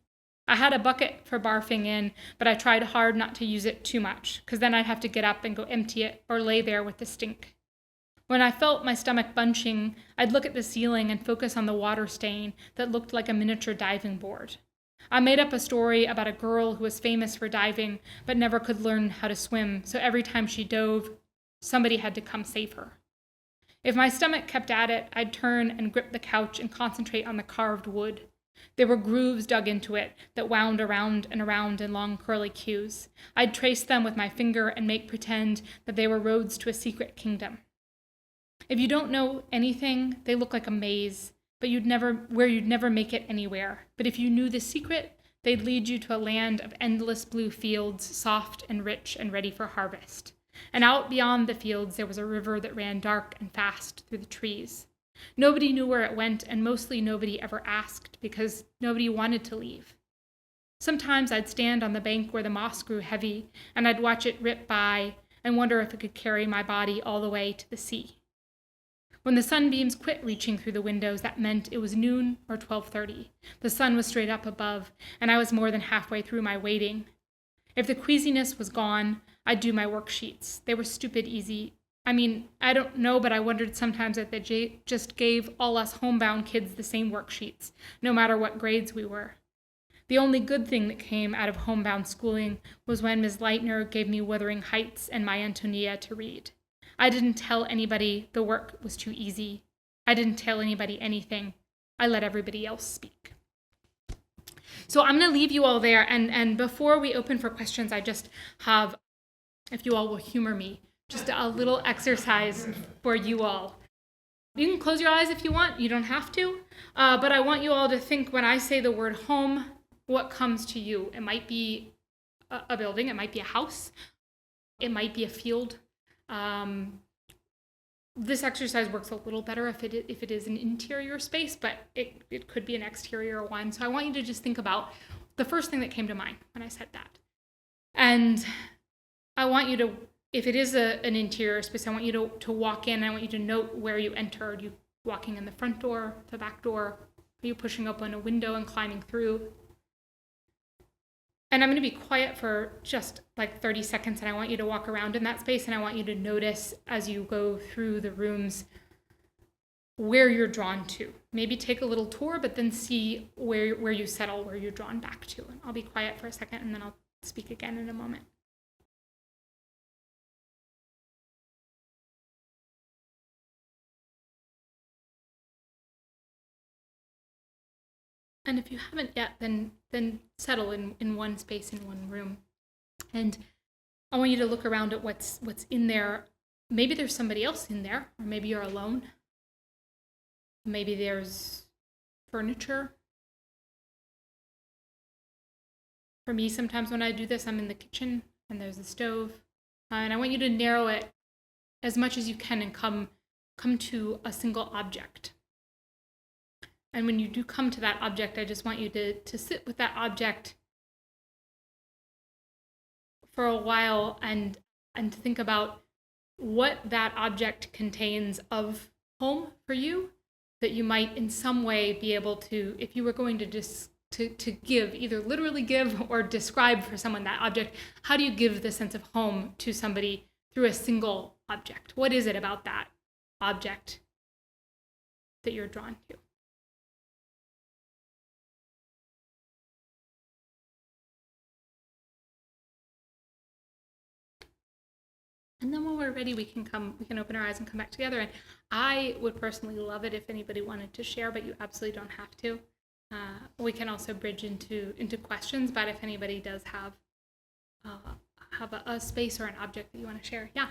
I had a bucket for barfing in, but I tried hard not to use it too much, because then I'd have to get up and go empty it or lay there with the stink. When I felt my stomach bunching, I'd look at the ceiling and focus on the water stain that looked like a miniature diving board. I made up a story about a girl who was famous for diving, but never could learn how to swim, so every time she dove, somebody had to come save her. If my stomach kept at it, I'd turn and grip the couch and concentrate on the carved wood. There were grooves dug into it that wound around and around in long curly queues. I'd trace them with my finger and make pretend that they were roads to a secret kingdom. If you don't know anything, they look like a maze, but you'd never make it anywhere. But if you knew the secret, they'd lead you to a land of endless blue fields, soft and rich and ready for harvest. And out beyond the fields, there was a river that ran dark and fast through the trees. Nobody knew where it went, and mostly nobody ever asked, because nobody wanted to leave. Sometimes I'd stand on the bank where the moss grew heavy, and I'd watch it rip by and wonder if it could carry my body all the way to the sea. When the sunbeams quit reaching through the windows, that meant it was noon or 12:30. The sun was straight up above, and I was more than halfway through my waiting. If the queasiness was gone, I'd do my worksheets. They were stupid easy. I mean, I don't know, but I wondered sometimes if they just gave all us homebound kids the same worksheets, no matter what grades we were. The only good thing that came out of homebound schooling was when Ms. Leitner gave me Wuthering Heights and My Antonia to read. I didn't tell anybody the work was too easy. I didn't tell anybody anything. I let everybody else speak. So I'm going to leave you all there. And before we open for questions, I just have, if you all will humor me, just a little exercise for you all. You can close your eyes if you want. You don't have to. But I want you all to think when I say the word home, what comes to you. It might be a building. It might be a house. It might be a field. This exercise works a little better if it is an interior space, but it could be an exterior one. So I want you to just think about the first thing that came to mind when I said that. And I want you to, if it is an interior space, I want you to walk in. I want you to note where you entered. Are you walking in the front door, the back door? Are you pushing open a window and climbing through? And I'm going to be quiet for just like 30 seconds, and I want you to walk around in that space, and I want you to notice as you go through the rooms where you're drawn to. Maybe take a little tour, but then see where you settle, where you're drawn back to. And I'll be quiet for a second, and then I'll speak again in a moment. And if you haven't yet, then settle in one space, in one room. And I want you to look around at what's in there. Maybe there's somebody else in there, or maybe you're alone. Maybe there's furniture. For me, sometimes when I do this, I'm in the kitchen, and there's a stove. And I want you to narrow it as much as you can and come to a single object. And when you do come to that object, I just want you to sit with that object for a while and think about what that object contains of home for you, that you might in some way be able to, if you were going to give, either literally give or describe for someone that object, how do you give the sense of home to somebody through a single object? What is it about that object that you're drawn to? And then when we're ready, we can open our eyes and come back together. And I would personally love it if anybody wanted to share, but you absolutely don't have to. We can also bridge into questions, but if anybody does have a space or an object that you want to share, yeah.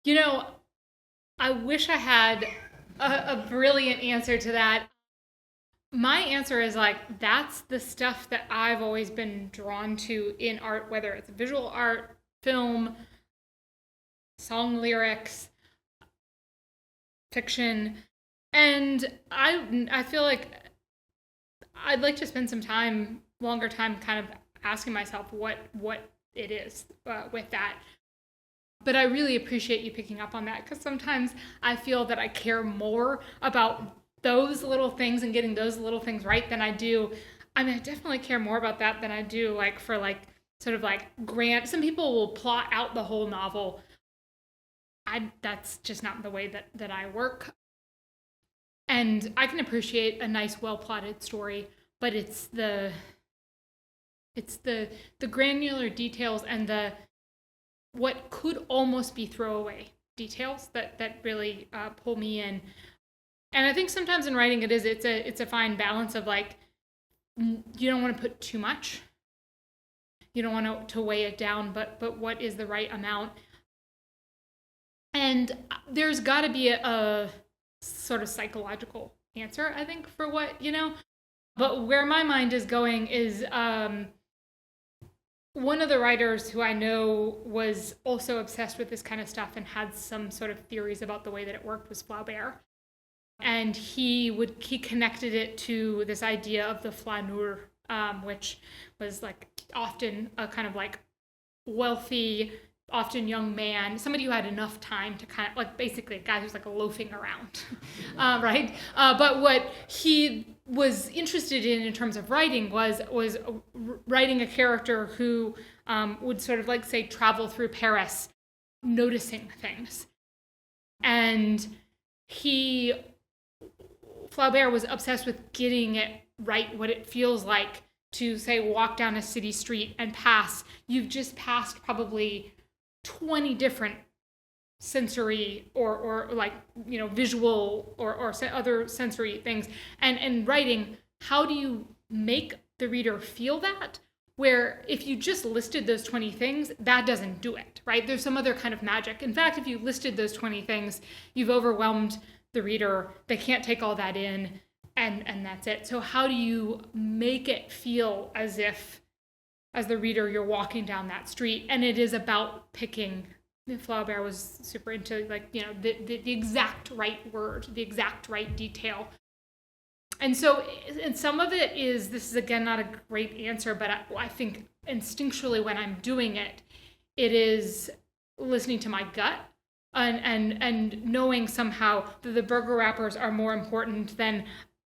You know, I wish I had a brilliant answer to that. My answer is like, that's the stuff that I've always been drawn to in art, whether it's visual art, film, song lyrics, fiction. And I feel like I'd like to spend some longer time kind of asking myself what it is with that. But I really appreciate you picking up on that, because sometimes I feel that I care more about those little things and getting those little things right than I do. I mean, I definitely care more about that than I do for sort of grand. Some people will plot out the whole novel. That's just not the way that I work. And I can appreciate a nice, well-plotted story, but it's the granular details and what could almost be throwaway details that really pull me in. And I think sometimes in writing it's a fine balance of you don't want to put too much. You don't want to weigh it down, but what is the right amount? And there's got to be a sort of psychological answer, I think, for what, But where my mind is going is one of the writers who I know was also obsessed with this kind of stuff and had some sort of theories about the way that it worked was Flaubert. And he connected it to this idea of the flaneur, which was like often a kind of like wealthy, often young man, somebody who had enough time to kind of like basically a guy who's like loafing around, right? But what he was interested in terms of writing was writing a character who would sort of like say travel through Paris, noticing things, and Flaubert was obsessed with getting it right, what it feels like to, say, walk down a city street and you've just passed probably 20 different sensory or like, visual or other sensory things. And writing, how do you make the reader feel that? Where if you just listed those 20 things, that doesn't do it, right? There's some other kind of magic. In fact, if you listed those 20 things, you've overwhelmed the reader. They can't take all that in, and that's it. So how do you make it feel as if, as the reader, you're walking down that street? And it is about picking. Flaubert was super into the exact right word, the exact right detail. And so, and some of it is, this is again not a great answer, but I think instinctually when I'm doing it, it is listening to my gut and knowing somehow that the burger wrappers are more important than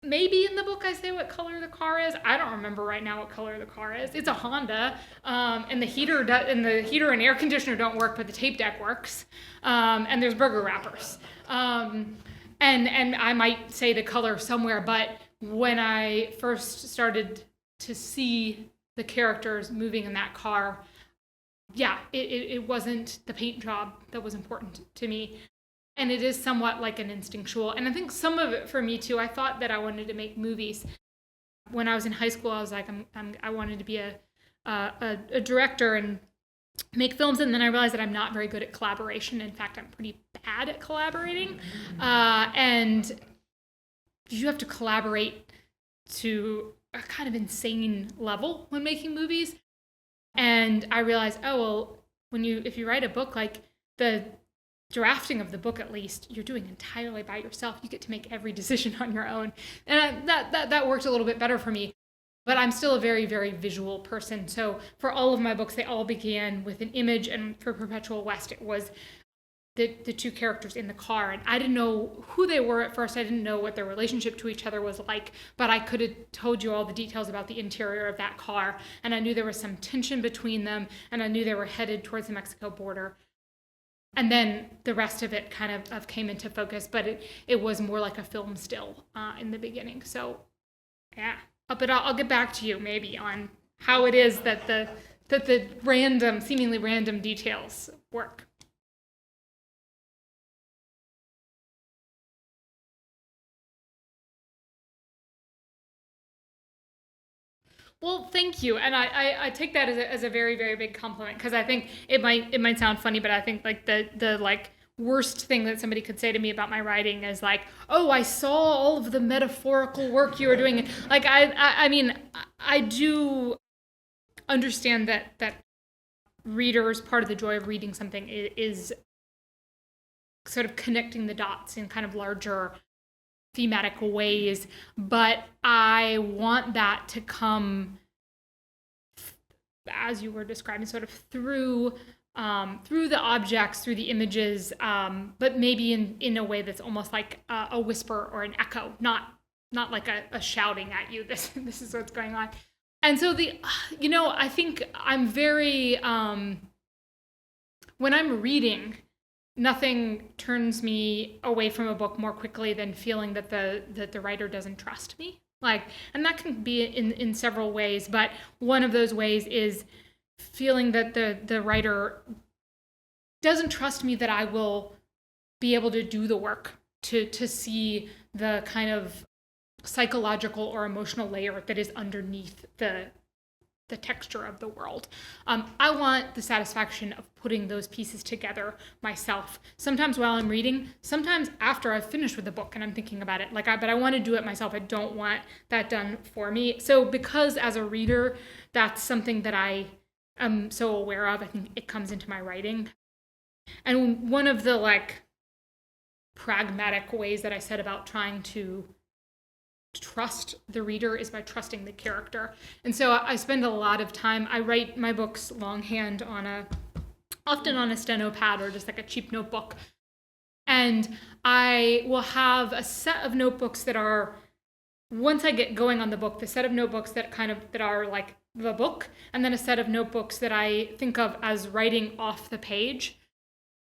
maybe in the book I say what color the car is. I don't remember right now what color the car is. It's a Honda, and the heater and air conditioner don't work, but the tape deck works, and there's burger wrappers. And I might say the color somewhere, but when I first started to see the characters moving in that car, it wasn't the paint job that was important to me. And it is somewhat like an instinctual. And I think some of it for me too, I thought that I wanted to make movies. When I was in high school, I was like, I wanted to be a director and make films. And then I realized that I'm not very good at collaboration. In fact, I'm pretty bad at collaborating. And you have to collaborate to a kind of insane level when making movies. And I realized, if you write a book, like the drafting of the book, at least, you're doing entirely by yourself. You get to make every decision on your own. And that worked a little bit better for me. But I'm still a very, very visual person. So for all of my books, they all began with an image. And for Perpetual West, it was the two characters in the car. And I didn't know who they were at first. I didn't know what their relationship to each other was like. But I could have told you all the details about the interior of that car. And I knew there was some tension between them. And I knew they were headed towards the Mexico border. And then the rest of it kind of came into focus. But it was more like a film still in the beginning. So, yeah. But I'll get back to you maybe on how it is that the seemingly random details work. Well, thank you, and I take that as a very, very big compliment, because I think it might sound funny, but I think like the like worst thing that somebody could say to me about my writing is like, oh, I saw all of the metaphorical work you were doing. Like I mean I do understand that readers, part of the joy of reading something is sort of connecting the dots in kind of larger thematic ways, but I want that to come, as you were describing, sort of through the objects, through the images, but maybe in a way that's almost like a whisper or an echo, not like a shouting at you, this is what's going on. And so I think I'm very, when I'm reading, nothing turns me away from a book more quickly than feeling that the writer doesn't trust me. And that can be in several ways, but one of those ways is feeling that the writer doesn't trust me, that I will be able to do the work to see the kind of psychological or emotional layer that is underneath the texture of the world. I want the satisfaction of putting those pieces together myself. Sometimes while I'm reading, sometimes after I've finished with the book and I'm thinking about it. But I want to do it myself. I don't want that done for me. So because as a reader, that's something that I am so aware of. I think it comes into my writing. And one of the like pragmatic ways that I said about trying to trust the reader is by trusting the character. And so I spend a lot of time, I write my books longhand often on a steno pad or just like a cheap notebook. And I will have a set of notebooks that are, once I get going on the book, the set of notebooks that are like the book, and then a set of notebooks that I think of as writing off the page,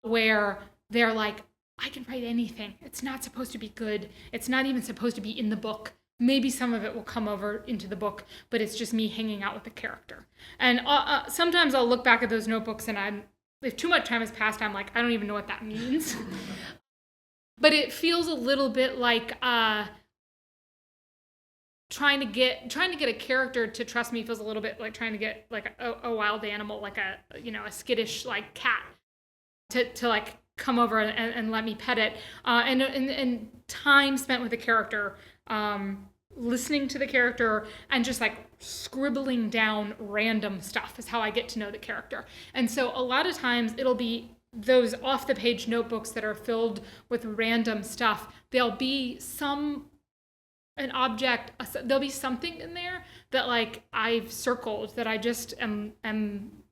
where they're like, I can write anything. It's not supposed to be good. It's not even supposed to be in the book. Maybe some of it will come over into the book, but it's just me hanging out with the character. And sometimes I'll look back at those notebooks and if too much time has passed, I'm like, I don't even know what that means. But it feels a little bit like trying to get a character to trust me feels a little bit like trying to get like a wild animal, like a skittish like cat to like come over and let me pet it. And time spent with the character, listening to the character and just like scribbling down random stuff is how I get to know the character. And so a lot of times it'll be those off the page notebooks that are filled with random stuff. There'll be an object, there'll be something in there that like I've circled that I just am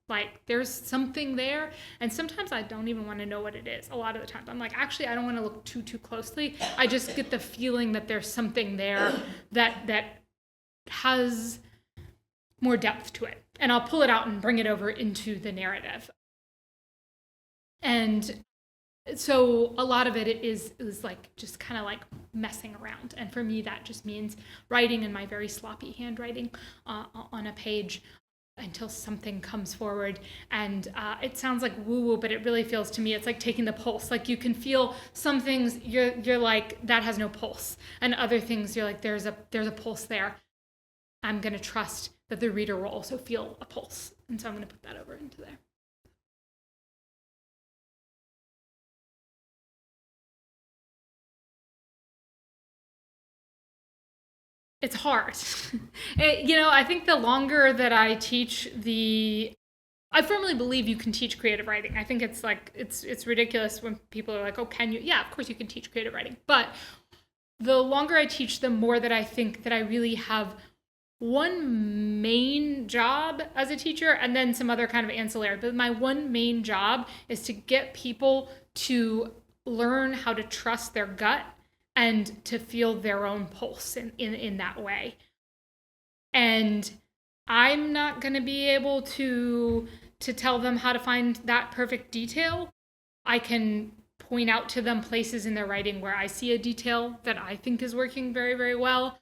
like, there's something there. And sometimes I don't even want to know what it is. A lot of the times I'm like, actually, I don't want to look too closely. I just get the feeling that there's something there that has more depth to it. And I'll pull it out and bring it over into the narrative. And so a lot of it is like just kind of like messing around. And for me, that just means writing in my very sloppy handwriting on a page until something comes forward. And it sounds like woo-woo, but it really feels to me, it's like taking the pulse. Like you can feel some things you're like, that has no pulse. And other things you're like, there's a pulse there. I'm going to trust that the reader will also feel a pulse. And so I'm going to put that over into there. It's hard. I think the longer that I teach I firmly believe you can teach creative writing. I think it's like, it's ridiculous when people are like, oh, can you? Yeah, of course you can teach creative writing. But the longer I teach, the more that I think that I really have one main job as a teacher and then some other kind of ancillary. But my one main job is to get people to learn how to trust their gut and to feel their own pulse in that way. And I'm not going to be able to tell them how to find that perfect detail. I can point out to them places in their writing where I see a detail that I think is working very, very well.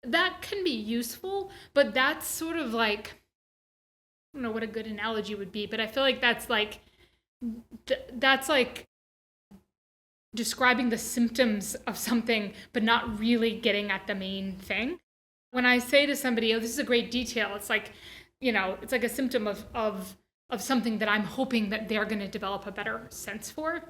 That can be useful, but that's sort of like, I don't know what a good analogy would be, but I feel like that's like describing the symptoms of something, but not really getting at the main thing. When I say to somebody, oh, this is a great detail, it's like, it's like a symptom of something that I'm hoping that they're going to develop a better sense for.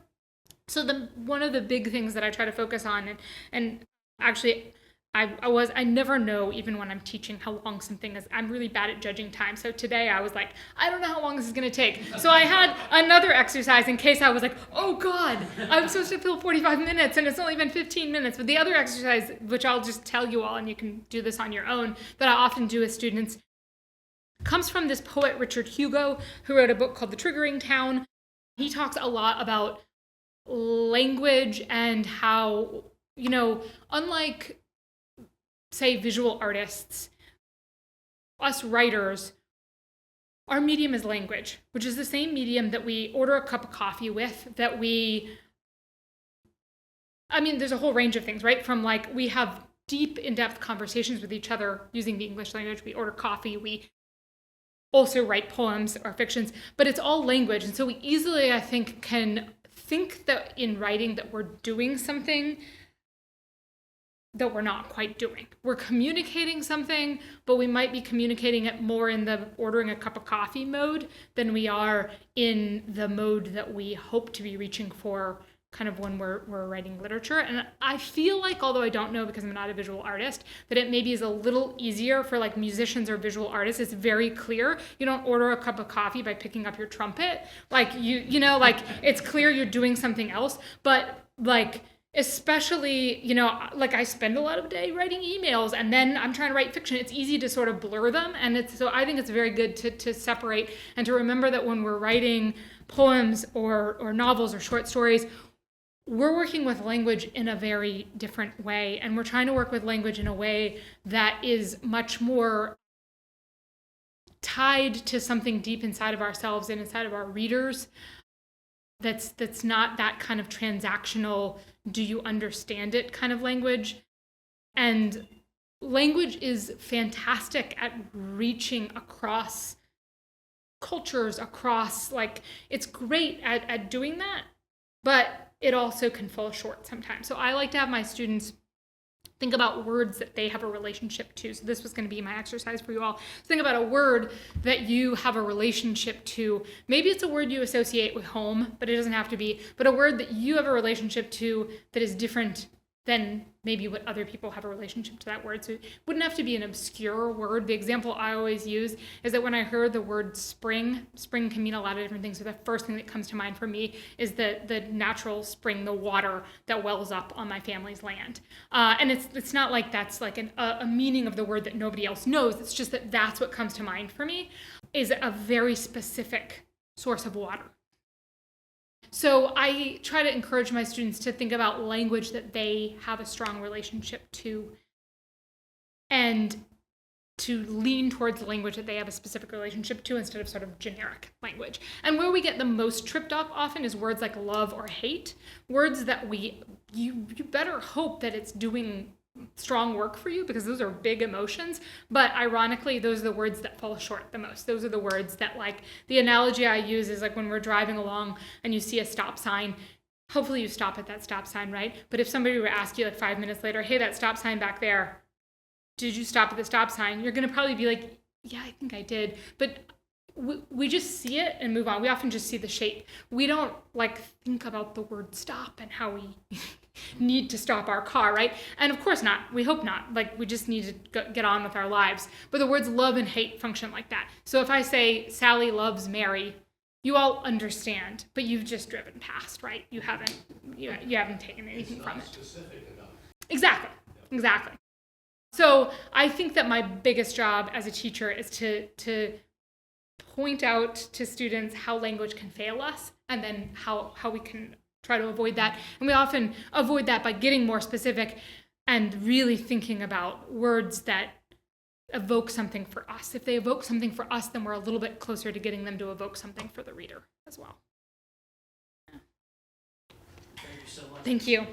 So one of the big things that I try to focus on, and actually I never know, even when I'm teaching, how long something is. I'm really bad at judging time. So today I was like, I don't know how long this is going to take. So I had another exercise in case I was like, oh God, I'm supposed to fill 45 minutes and it's only been 15 minutes. But the other exercise, which I'll just tell you all, and you can do this on your own, that I often do with students, comes from this poet, Richard Hugo, who wrote a book called The Triggering Town. He talks a lot about language and how, unlike, say, visual artists, us writers, our medium is language, which is the same medium that we order a cup of coffee with, there's a whole range of things, right? From like, we have deep, in-depth conversations with each other using the English language, we order coffee, we also write poems or fictions, but it's all language. And so we easily, I think, can think that in writing that we're doing something that we're not quite doing. We're communicating something, but we might be communicating it more in the ordering a cup of coffee mode than we are in the mode that we hope to be reaching for kind of when we're writing literature. And I feel like, although I don't know because I'm not a visual artist, that it maybe is a little easier for like musicians or visual artists. It's very clear. You don't order a cup of coffee by picking up your trumpet. Like you know, like it's clear you're doing something else. But like, especially, you know, like I spend a lot of the day writing emails and then I'm trying to write fiction. It's easy to sort of blur them. And so I think it's very good to separate and to remember that when we're writing poems or novels or short stories, we're working with language in a very different way. And we're trying to work with language in a way that is much more tied to something deep inside of ourselves and inside of our readers. That's not that kind of transactional, do you understand it kind of language. And language is fantastic at reaching across cultures, across, like, it's great at doing that, but it also can fall short sometimes. So I like to have my students think about words that they have a relationship to. So this was going to be my exercise for you all. Think about a word that you have a relationship to. Maybe it's a word you associate with home, but it doesn't have to be. But a word that you have a relationship to that is different than maybe what other people have a relationship to that word. So it wouldn't have to be an obscure word. The example I always use is that when I heard the word spring can mean a lot of different things. So the first thing that comes to mind for me is the natural spring, the water that wells up on my family's land. And it's not like that's like a meaning of the word that nobody else knows. It's just that that's what comes to mind for me, is a very specific source of water. So I try to encourage my students to think about language that they have a strong relationship to and to lean towards the language that they have a specific relationship to instead of sort of generic language. And where we get the most tripped up often is words like love or hate, words that you better hope that it's doing strong work for you because those are big emotions. But ironically, those are the words that fall short the most. Those are the words that, like, the analogy I use is like when we're driving along and you see a stop sign, hopefully you stop at that stop sign, right? But if somebody were to ask you like 5 minutes later, hey, that stop sign back there, did you stop at the stop sign? You're going to probably be like, yeah, I think I did. But we just see it and move on. We often just see the shape. We don't like think about the word stop and how we need to stop our car, right? And of course not. We hope not. Like, we just need to get on with our lives. But the words love and hate function like that. So if I say Sally loves Mary, you all understand, but you've just driven past, right? You haven't taken anything from it. It's not specific enough. Exactly. So I think that my biggest job as a teacher is to point out to students how language can fail us and then how we can try to avoid that. And we often avoid that by getting more specific and really thinking about words that evoke something for us. If they evoke something for us, then we're a little bit closer to getting them to evoke something for the reader as well. Thank you so much. Thank you.